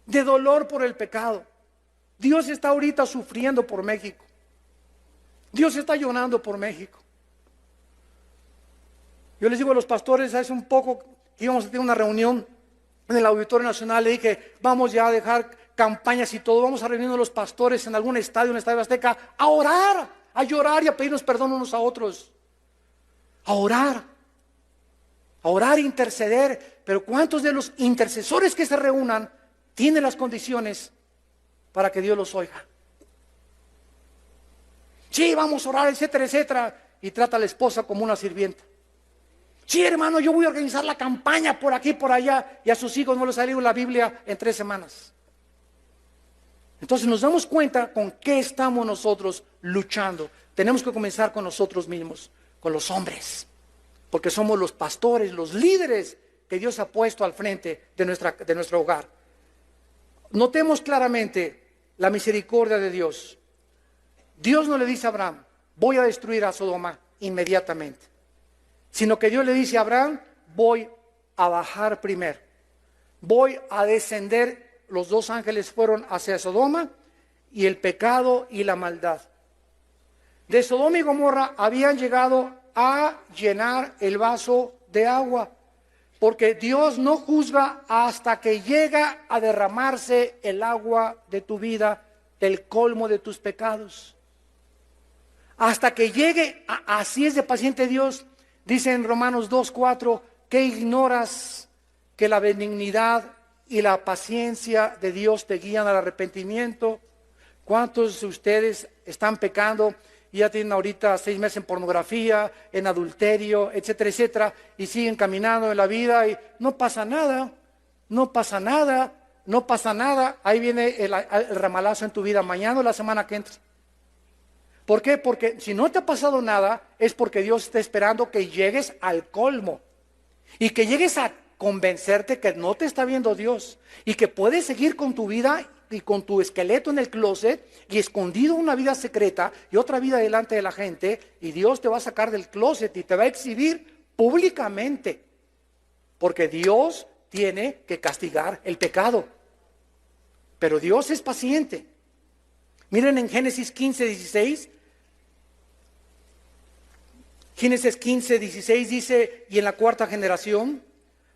de dolor por el pecado? Dios está ahorita sufriendo por México. Dios está llorando por México. Yo les digo a los pastores, hace un poco íbamos a tener una reunión en el Auditorio Nacional, le dije, vamos ya a dejar campañas y todo, vamos a reunirnos los pastores en algún estadio, en el Estadio Azteca, a orar, a llorar y a pedirnos perdón unos a otros. A orar e interceder. Pero ¿cuántos de los intercesores que se reúnan tienen las condiciones para que Dios los oiga? Sí, vamos a orar, etcétera, etcétera. Y trata a la esposa como una sirvienta. Sí, hermano, yo voy a organizar la campaña por aquí, por allá. Y a sus hijos no les ha leído la Biblia en 3 semanas. Entonces nos damos cuenta con qué estamos nosotros luchando. Tenemos que comenzar con nosotros mismos, con los hombres. Porque somos los pastores, los líderes que Dios ha puesto al frente de nuestro hogar. Notemos claramente la misericordia de Dios. Dios no le dice a Abraham, voy a destruir a Sodoma inmediatamente. Sino que Dios le dice a Abraham, voy a bajar primero. Voy a descender. Los 2 ángeles fueron hacia Sodoma y el pecado y la maldad. De Sodoma y Gomorra habían llegado a llenar el vaso de agua, porque Dios no juzga hasta que llega a derramarse el agua de tu vida, el colmo de tus pecados. Hasta que llegue, así es de paciente Dios. Dice en Romanos 2:4, que ignoras que la benignidad y la paciencia de Dios te guían al arrepentimiento. ¿Cuántos de ustedes están pecando y ya tienen ahorita 6 meses en pornografía, en adulterio, etcétera, etcétera, y siguen caminando en la vida y no pasa nada, no pasa nada, no pasa nada? Ahí viene el ramalazo en tu vida mañana o la semana que entra. ¿Por qué? Porque si no te ha pasado nada, es porque Dios está esperando que llegues al colmo y que llegues a convencerte que no te está viendo Dios y que puedes seguir con tu vida y con tu esqueleto en el closet y escondido una vida secreta y otra vida delante de la gente, y Dios te va a sacar del closet y te va a exhibir públicamente, porque Dios tiene que castigar el pecado. Pero Dios es paciente. Miren en Génesis 15:16. Génesis 15:16 dice, y en la 4ª generación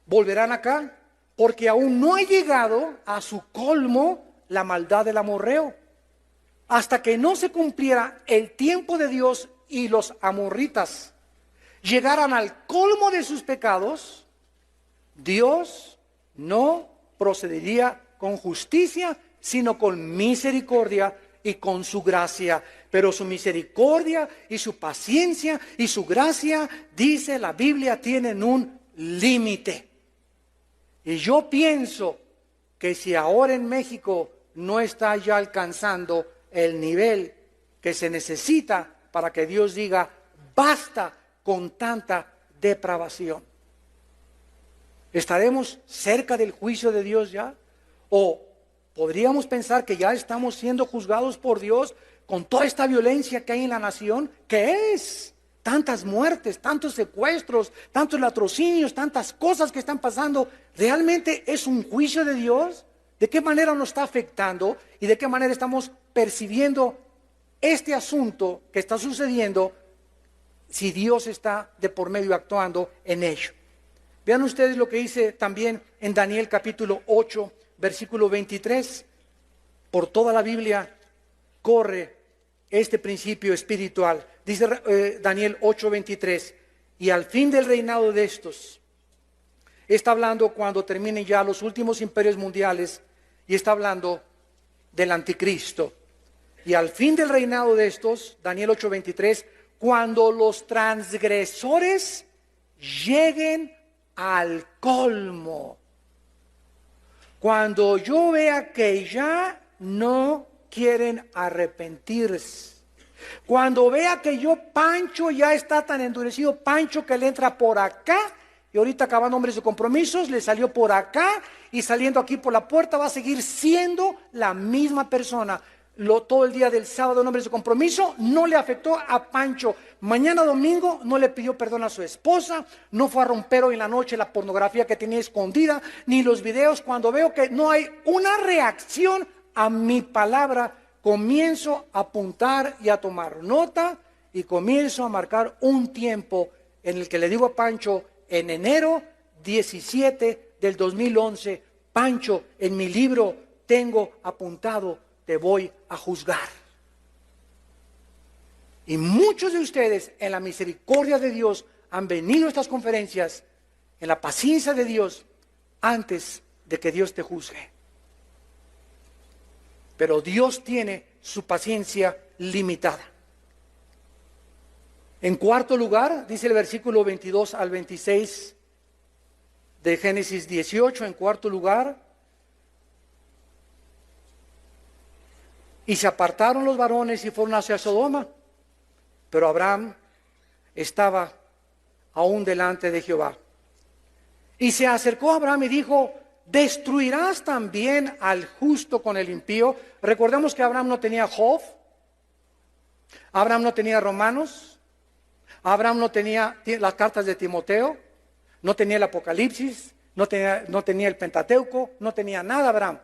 volverán acá, porque aún no ha llegado a su colmo la maldad del amorreo, hasta que no se cumpliera el tiempo de Dios y los amorritas llegaran al colmo de sus pecados, Dios no procedería con justicia, sino con misericordia y con su gracia. Pero su misericordia y su paciencia y su gracia, dice la Biblia, tienen un límite. Y yo pienso que si ahora en México no está ya alcanzando el nivel que se necesita para que Dios diga, basta con tanta depravación, ¿estaremos cerca del juicio de Dios ya? ¿O podríamos pensar que ya estamos siendo juzgados por Dios con toda esta violencia que hay en la nación? ¿Qué es? Tantas muertes, tantos secuestros, tantos latrocinios, tantas cosas que están pasando. ¿Realmente es un juicio de Dios? ¿De qué manera nos está afectando y de qué manera estamos percibiendo este asunto que está sucediendo, si Dios está de por medio actuando en ello? Vean ustedes lo que dice también en Daniel capítulo 8, versículo 23. Por toda la Biblia corre este principio espiritual. Dice Daniel 8:23, y al fin del reinado de estos, está hablando cuando terminen ya los últimos imperios mundiales, y está hablando del anticristo. Y al fin del reinado de estos, Daniel 8:23, cuando los transgresores lleguen al colmo, cuando yo vea que ya no quieren arrepentirse, cuando vea que Pancho ya está tan endurecido, Pancho que le entra por acá, y ahorita acabando hombres de compromisos, le salió por acá, y saliendo aquí por la puerta va a seguir siendo la misma persona. Todo el día del sábado en hombres de compromiso no le afectó a Pancho. Mañana domingo no le pidió perdón a su esposa, no fue a romper hoy en la noche la pornografía que tenía escondida, ni los videos. Cuando veo que no hay una reacción a mi palabra, comienzo a apuntar y a tomar nota, y comienzo a marcar un tiempo en el que le digo a Pancho, en enero 17 del 2011, Pancho, en mi libro tengo apuntado, te voy a juzgar. Y muchos de ustedes, en la misericordia de Dios, han venido a estas conferencias, en la paciencia de Dios, antes de que Dios te juzgue. Pero Dios tiene su paciencia limitada. En cuarto lugar, dice el versículo 22 al 26 de Génesis 18, en cuarto lugar, y se apartaron los varones y fueron hacia Sodoma, pero Abraham estaba aún delante de Jehová. Y se acercó a Abraham y dijo, ¿destruirás también al justo con el impío? Recordemos que Abraham no tenía Job, Abraham no tenía Romanos, Abraham no tenía las cartas de Timoteo, no tenía el Apocalipsis, no tenía el Pentateuco, no tenía nada Abraham.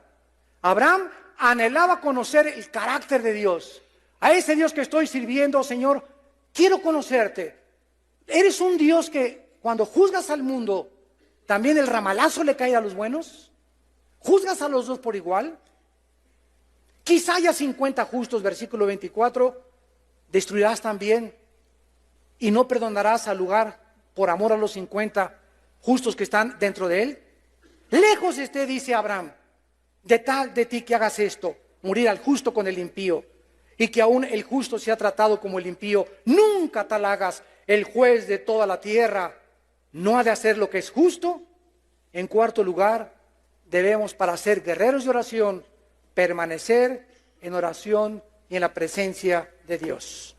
Abraham anhelaba conocer el carácter de Dios. A ese Dios que estoy sirviendo, Señor, quiero conocerte. ¿Eres un Dios que cuando juzgas al mundo, también el ramalazo le cae a los buenos? ¿Juzgas a los dos por igual? Quizá haya 50 justos, versículo 24, destruirás también y no perdonarás al lugar por amor a los 50 justos que están dentro de él. Lejos esté, dice Abraham, de ti que hagas esto, morir al justo con el impío, y que aún el justo sea tratado como el impío. Nunca tal hagas. El juez de toda la tierra no ha de hacer lo que es justo. En cuarto lugar, debemos, para ser guerreros de oración, permanecer en oración y en la presencia de Dios.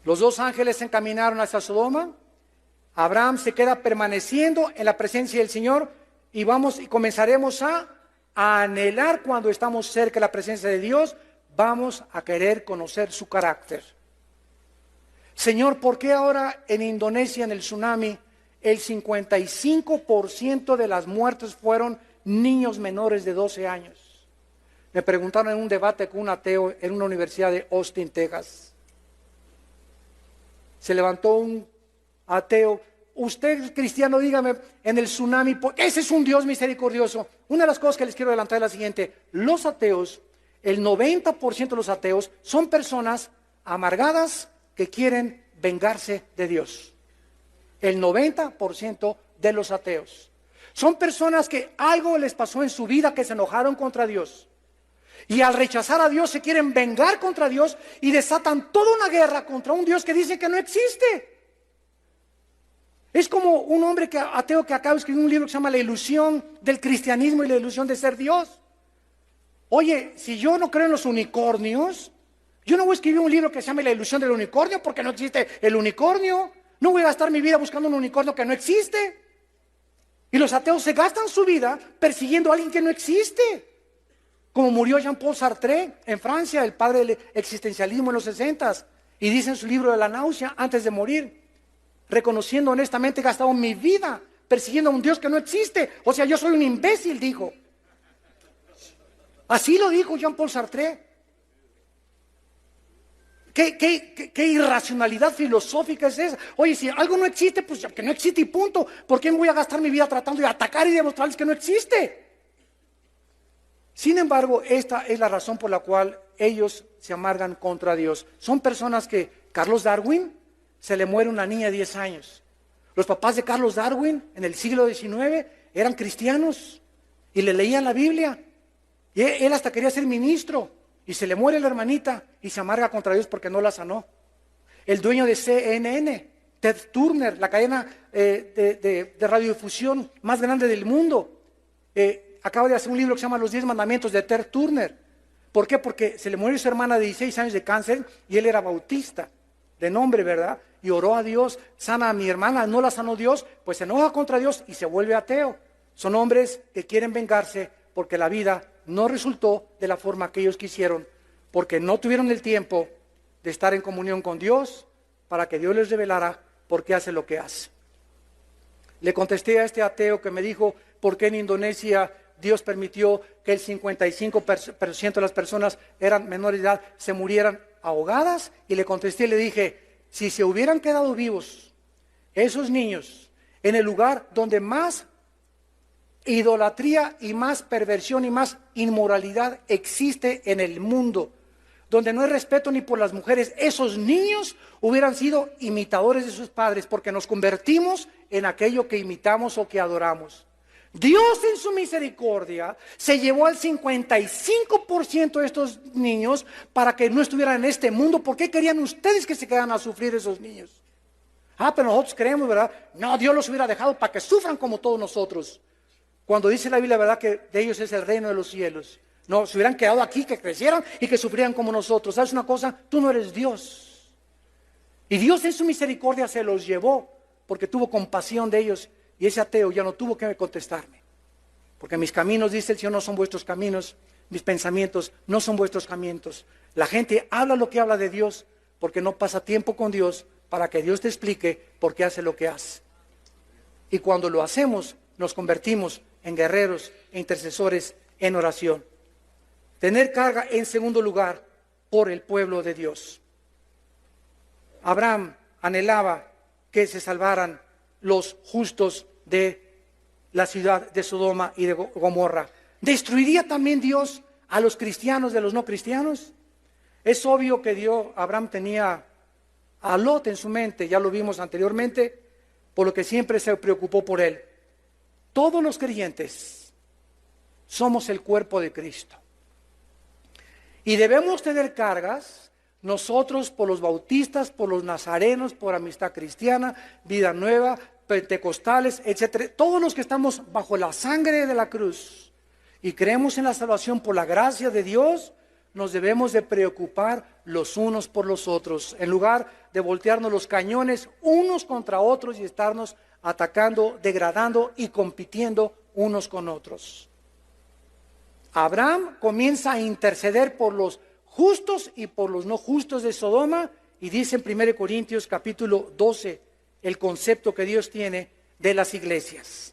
Los dos ángeles se encaminaron hacia Sodoma. Abraham se queda permaneciendo en la presencia del Señor y comenzaremos a anhelar cuando estamos cerca de la presencia de Dios. Vamos a querer conocer su carácter. Señor, ¿por qué ahora en Indonesia, en el tsunami, el 55% de las muertes fueron niños menores de 12 años? Me preguntaron en un debate con un ateo en una universidad de Austin, Texas. Se levantó un ateo. Usted, cristiano, dígame, en el tsunami, ese es un Dios misericordioso. Una de las cosas que les quiero adelantar es la siguiente. Los ateos, el 90% de los ateos son personas amargadas que quieren vengarse de Dios. El 90% de los ateos son personas que algo les pasó en su vida, que se enojaron contra Dios. Y al rechazar a Dios se quieren vengar contra Dios y desatan toda una guerra contra un Dios que dice que no existe. Es como un hombre ateo que acaba de escribir un libro que se llama La ilusión del cristianismo y la ilusión de ser Dios. Oye, si yo no creo en los unicornios, yo no voy a escribir un libro que se llame La ilusión del unicornio porque no existe el unicornio. No voy a gastar mi vida buscando un unicornio que no existe. Y los ateos se gastan su vida persiguiendo a alguien que no existe. Como murió Jean-Paul Sartre en Francia, el padre del existencialismo en los 60s. Y dice en su libro de la náusea, antes de morir, reconociendo honestamente, he gastado mi vida persiguiendo a un Dios que no existe. O sea, yo soy un imbécil, dijo. Así lo dijo Jean-Paul Sartre. ¿Qué irracionalidad filosófica es esa? Oye, si algo no existe, pues que no existe y punto. ¿Por qué me voy a gastar mi vida tratando de atacar y demostrarles que no existe? Sin embargo, esta es la razón por la cual ellos se amargan contra Dios. Son personas que, Carlos Darwin, se le muere una niña de 10 años. Los papás de Carlos Darwin, en el siglo XIX, eran cristianos y le leían la Biblia. Y él hasta quería ser ministro. Y se le muere la hermanita y se amarga contra Dios porque no la sanó. El dueño de CNN, Ted Turner, la cadena de radiodifusión más grande del mundo, acaba de hacer un libro que se llama Los 10 Mandamientos de Ted Turner. ¿Por qué? Porque se le murió su hermana de 16 años de cáncer y él era bautista, de nombre, ¿verdad? Y oró a Dios, sana a mi hermana, no la sanó Dios, pues se enoja contra Dios y se vuelve ateo. Son hombres que quieren vengarse porque la vida no resultó de la forma que ellos quisieron, porque no tuvieron el tiempo de estar en comunión con Dios para que Dios les revelara por qué hace lo que hace. Le contesté a este ateo que me dijo, ¿por qué en Indonesia Dios permitió que el 55% de las personas eran menores de edad, se murieran ahogadas? Y le contesté y le dije, si se hubieran quedado vivos esos niños en el lugar donde más idolatría y más perversión y más inmoralidad existe en el mundo, donde no hay respeto ni por las mujeres. Esos niños hubieran sido imitadores de sus padres, porque nos convertimos en aquello que imitamos o que adoramos. Dios en su misericordia se llevó al 55% de estos niños para que no estuvieran en este mundo. ¿Por qué querían ustedes que se quedaran a sufrir esos niños? Pero nosotros creemos, ¿verdad? No, Dios los hubiera dejado para que sufran como todos nosotros. Cuando dice la Biblia, ¿verdad?, que de ellos es el reino de los cielos. No, se hubieran quedado aquí, que crecieran y que sufrieran como nosotros. ¿Sabes una cosa? Tú no eres Dios. Y Dios en su misericordia se los llevó porque tuvo compasión de ellos. Y ese ateo ya no tuvo que contestarme. Porque mis caminos, dice el Señor, no son vuestros caminos. Mis pensamientos no son vuestros caminos. La gente habla lo que habla de Dios porque no pasa tiempo con Dios para que Dios te explique por qué hace lo que hace. Y cuando lo hacemos, nos convertimos en guerreros e intercesores en oración. Tener carga, en segundo lugar, por el pueblo de Dios. Abraham anhelaba que se salvaran los justos de la ciudad de Sodoma y de Gomorra. ¿Destruiría también Dios a los cristianos de los no cristianos? Es obvio que Abraham tenía a Lot en su mente, ya lo vimos anteriormente, por lo que siempre se preocupó por él. Todos los creyentes somos el cuerpo de Cristo. Y debemos tener cargas, nosotros por los bautistas, por los nazarenos, por Amistad Cristiana, Vida Nueva, pentecostales, etcétera. Todos los que estamos bajo la sangre de la cruz y creemos en la salvación por la gracia de Dios, nos debemos de preocupar los unos por los otros, en lugar de voltearnos los cañones unos contra otros y estarnos atacando, degradando y compitiendo unos con otros. Abraham comienza a interceder por los justos y por los no justos de Sodoma, y dice en 1 Corintios capítulo 12 el concepto que Dios tiene de las iglesias.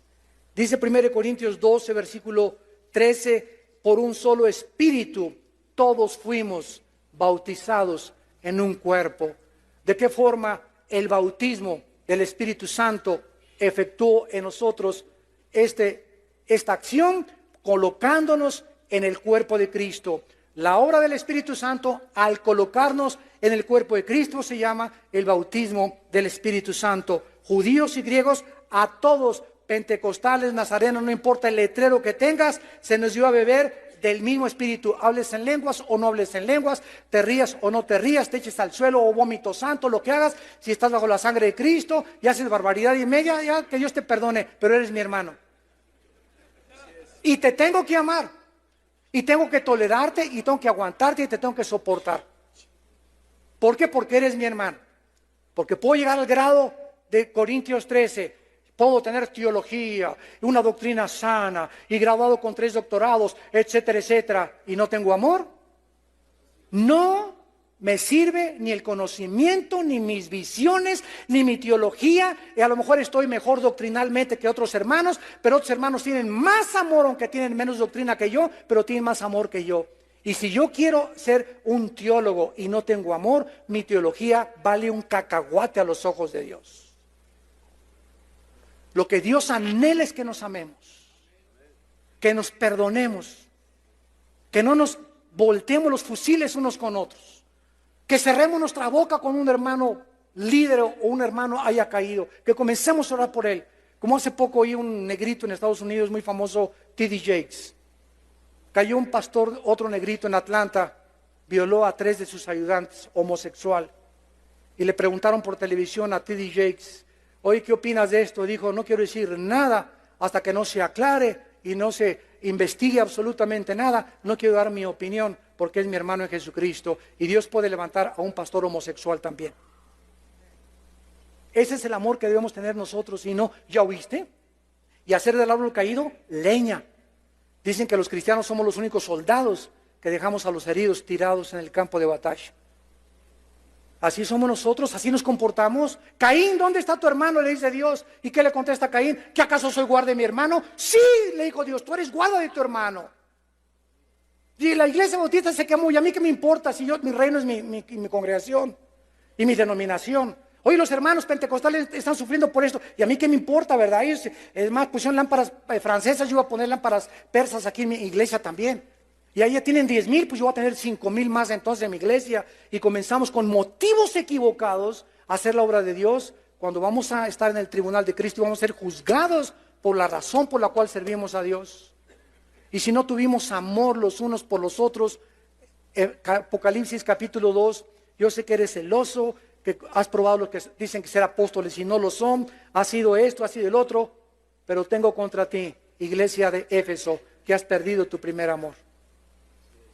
Dice 1 Corintios 12 versículo 13, por un solo espíritu todos fuimos bautizados en un cuerpo. ¿De qué forma el bautismo del Espíritu Santo efectuó en nosotros esta acción? Colocándonos en el cuerpo de Cristo. La obra del Espíritu Santo, al colocarnos en el cuerpo de Cristo, se llama el bautismo del Espíritu Santo. Judíos y griegos, a todos, pentecostales, nazarenos, no importa el letrero que tengas, se nos dio a beber del mismo Espíritu. Hables en lenguas o no hables en lenguas, te rías o no te rías, te eches al suelo o vómito santo, lo que hagas, si estás bajo la sangre de Cristo y haces barbaridad y media, ya que Dios te perdone, pero eres mi hermano. Y te tengo que amar, y tengo que tolerarte, y tengo que aguantarte, y te tengo que soportar. ¿Por qué? Porque eres mi hermano. Porque puedo llegar al grado de Corintios 13, puedo tener teología, una doctrina sana, y graduado con 3 doctorados, etcétera, etcétera, y no tengo amor. No me sirve ni el conocimiento, ni mis visiones, ni mi teología, y a lo mejor estoy mejor doctrinalmente que otros hermanos, pero otros hermanos tienen más amor, aunque tienen menos doctrina que yo, pero tienen más amor que yo. Y si yo quiero ser un teólogo y no tengo amor, mi teología vale un cacahuate a los ojos de Dios. Lo que Dios anhela es que nos amemos, que nos perdonemos, que no nos volteemos los fusiles unos con otros, que cerremos nuestra boca con un hermano líder o un hermano haya caído, que comencemos a orar por él. Como hace poco oí un negrito en Estados Unidos muy famoso, T.D. Jakes. Cayó un pastor, otro negrito en Atlanta, violó a 3 de sus ayudantes, homosexual. Y le preguntaron por televisión a T.D. Jakes, oye, ¿qué opinas de esto? Dijo, no quiero decir nada hasta que no se aclare y no se investigue absolutamente nada. No quiero dar mi opinión porque es mi hermano en Jesucristo y Dios puede levantar a un pastor homosexual también. Ese es el amor que debemos tener nosotros y no, ¿ya oíste? Y hacer del árbol caído leña. Dicen que los cristianos somos los únicos soldados que dejamos a los heridos tirados en el campo de batalla. Así somos nosotros, así nos comportamos. Caín, ¿dónde está tu hermano? Le dice Dios. ¿Y qué le contesta Caín? ¿Que acaso soy guarda de mi hermano? Sí, le dijo Dios, tú eres guarda de tu hermano. Y la iglesia bautista se quemó, y a mí qué me importa si mi reino es mi congregación y mi denominación. Hoy los hermanos pentecostales están sufriendo por esto. Y a mí qué me importa, ¿verdad? Ellos, es más, pusieron lámparas francesas, yo iba a poner lámparas persas aquí en mi iglesia también. Y ahí ya tienen 10,000, pues yo voy a tener 5,000 más entonces en mi iglesia. Y comenzamos con motivos equivocados a hacer la obra de Dios, cuando vamos a estar en el tribunal de Cristo y vamos a ser juzgados por la razón por la cual servimos a Dios. Y si no tuvimos amor los unos por los otros, Apocalipsis capítulo 2, yo sé que eres celoso, que has probado lo que dicen que ser apóstoles y no lo son, has sido esto, has sido el otro, pero tengo contra ti, iglesia de Éfeso, que has perdido tu primer amor.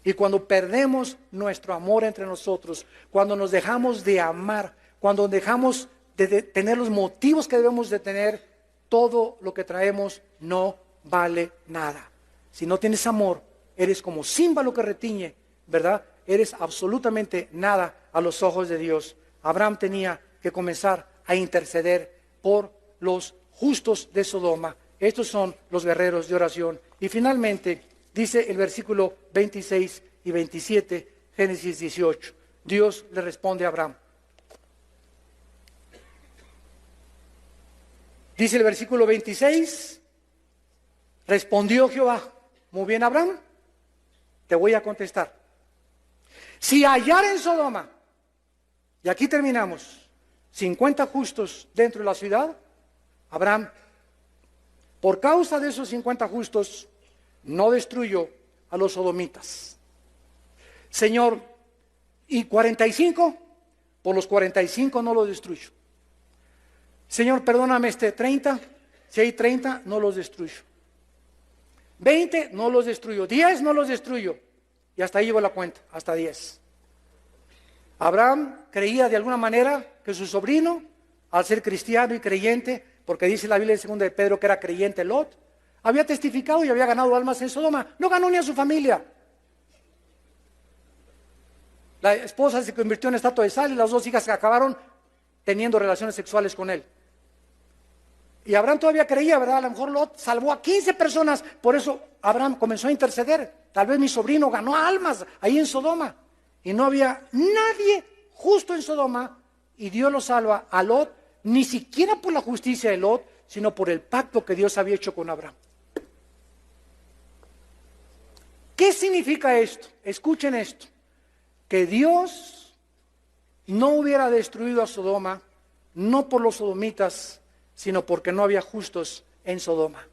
Y cuando perdemos nuestro amor entre nosotros, cuando nos dejamos de amar, cuando dejamos de tener los motivos que debemos de tener, todo lo que traemos no vale nada. Si no tienes amor, eres como címbalo que retiñe, ¿verdad? Eres absolutamente nada a los ojos de Dios. Abraham tenía que comenzar a interceder por los justos de Sodoma. Estos son los guerreros de oración. Y finalmente, dice el versículo 26 y 27, Génesis 18. Dios le responde a Abraham. Dice el versículo 26, respondió Jehová, muy bien Abraham, te voy a contestar. Si hallar en Sodoma, y aquí terminamos, 50 justos dentro de la ciudad, Abraham, por causa de esos 50 justos, no destruyó a los sodomitas. Señor, ¿y 45? Por los 45 no los destruyo. Señor, perdóname 30, si hay 30, no los destruyo. 20, no los destruyo. 10, no los destruyo. Y hasta ahí llevo la cuenta, hasta 10. Abraham creía de alguna manera que su sobrino, al ser cristiano y creyente, porque dice la Biblia en 2 de Pedro que era creyente Lot, había testificado y había ganado almas en Sodoma. No ganó ni a su familia. La esposa se convirtió en estatua de sal y las dos hijas acabaron teniendo relaciones sexuales con él. Y Abraham todavía creía, ¿verdad? A lo mejor Lot salvó a 15 personas. Por eso Abraham comenzó a interceder. Tal vez mi sobrino ganó almas ahí en Sodoma. Y no había nadie justo en Sodoma. Y Dios lo salva a Lot, ni siquiera por la justicia de Lot, sino por el pacto que Dios había hecho con Abraham. ¿Qué significa esto? Escuchen esto. Que Dios no hubiera destruido a Sodoma, no por los sodomitas, sino porque no había justos en Sodoma.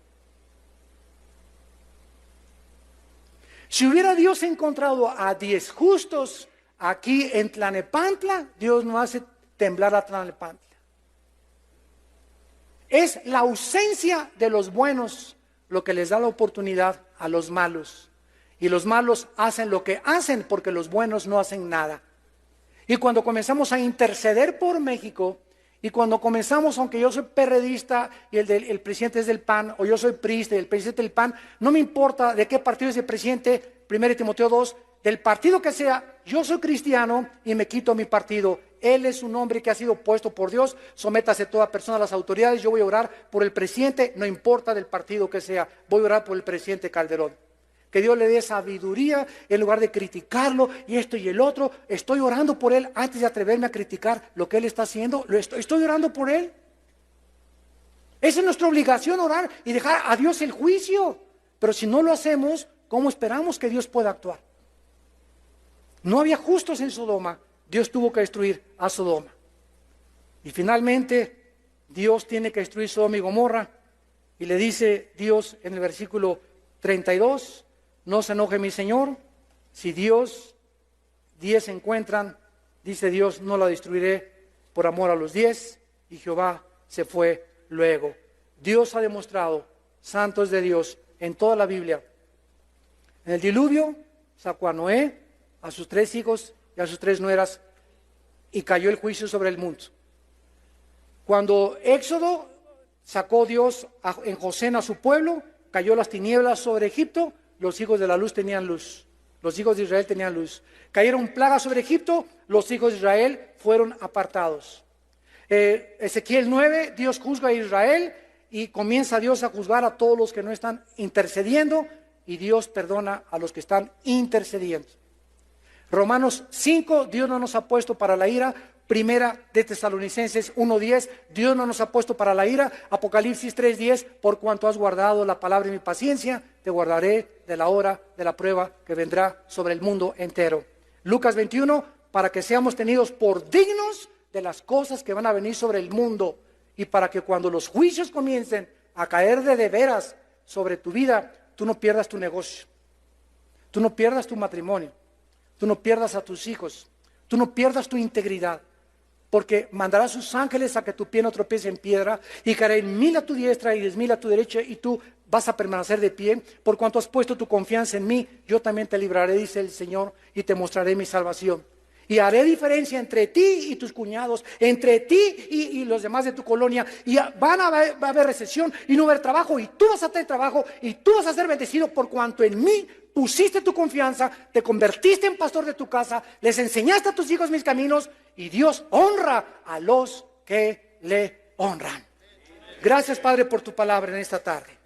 Si hubiera Dios encontrado a 10 justos aquí en Tlalnepantla, Dios no hace temblar a Tlalnepantla. Es la ausencia de los buenos lo que les da la oportunidad a los malos. Y los malos hacen lo que hacen porque los buenos no hacen nada. Y cuando comenzamos a interceder por México, y cuando comenzamos, aunque yo soy perredista y el presidente es del PAN, o yo soy priista y el presidente del PAN, no me importa de qué partido es el presidente, 1 Timoteo 2, del partido que sea, yo soy cristiano y me quito mi partido. Él es un hombre que ha sido puesto por Dios, sométase toda persona a las autoridades, yo voy a orar por el presidente, no importa del partido que sea, voy a orar por el presidente Calderón. Que Dios le dé sabiduría en lugar de criticarlo y esto y el otro. Estoy orando por él antes de atreverme a criticar lo que él está haciendo. Estoy orando por él. Esa es nuestra obligación, orar y dejar a Dios el juicio. Pero si no lo hacemos, ¿cómo esperamos que Dios pueda actuar? No había justos en Sodoma. Dios tuvo que destruir a Sodoma. Y finalmente, Dios tiene que destruir Sodoma y Gomorra. Y le dice Dios en el versículo 32, no se enoje mi Señor, si 10 se encuentran, dice Dios, no la destruiré por amor a los 10, y Jehová se fue luego. Dios ha demostrado, santos de Dios, en toda la Biblia. En el diluvio sacó a Noé, a sus 3 hijos y a sus 3 nueras, y cayó el juicio sobre el mundo. Cuando Éxodo sacó Dios en Josén a su pueblo, cayó las tinieblas sobre Egipto, los hijos de la luz tenían luz. Los hijos de Israel tenían luz. Cayeron plagas sobre Egipto, los hijos de Israel fueron apartados. Ezequiel 9, Dios juzga a Israel y comienza Dios a juzgar a todos los que no están intercediendo y Dios perdona a los que están intercediendo. Romanos 5, Dios no nos ha puesto para la ira. Primera de Tesalonicenses 1:10, Dios no nos ha puesto para la ira. Apocalipsis 3:10, por cuanto has guardado la palabra de mi paciencia, te guardaré de la hora de la prueba que vendrá sobre el mundo entero. Lucas 21, para que seamos tenidos por dignos de las cosas que van a venir sobre el mundo, y para que cuando los juicios comiencen a caer de veras sobre tu vida, tú no pierdas tu negocio, tú no pierdas tu matrimonio, tú no pierdas a tus hijos, tú no pierdas tu integridad, porque mandará a sus ángeles a que tu pie no tropiece en piedra, y caerán 1000 a tu diestra y 10,000 a tu derecha, y tú vas a permanecer de pie. Por cuanto has puesto tu confianza en mí, yo también te libraré, dice el Señor, y te mostraré mi salvación. Y haré diferencia entre ti y tus cuñados, entre ti y los demás de tu colonia, y va a haber recesión y no va a haber trabajo, y tú vas a tener trabajo, y tú vas a ser bendecido por cuanto en mí pusiste tu confianza, te convertiste en pastor de tu casa, les enseñaste a tus hijos mis caminos, y Dios honra a los que le honran. Gracias, Padre, por tu palabra en esta tarde.